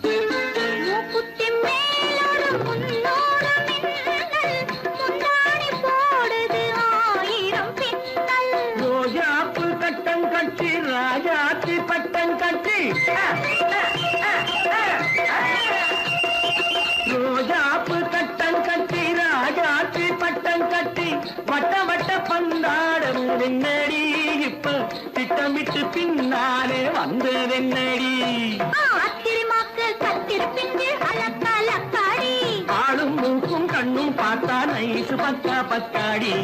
மூக்குத்தி மேலோடு முன்னோடு மின்னல் முந்தாணி போடுது ஆயிரம் பின்னல் ரோஜாப்பு கட்டம் கட்டி ராஜாத்தி பட்டம் கட்டி ரோஜாப்பு கட்டம் கட்டி ராஜாத்தி பட்டம் கட்டி வட்ட வட்ட பந்தாடம் என்னடி இப்ப திட்டமிட்டு பின்னாலே வந்ததென்னடி அத்திரிமாக்கு கத்திரி பிஞ்சு அலக்காடி ஆளும் மூக்கும் கண்ணும் பார்த்தா நைசு பக்கா பக்காடி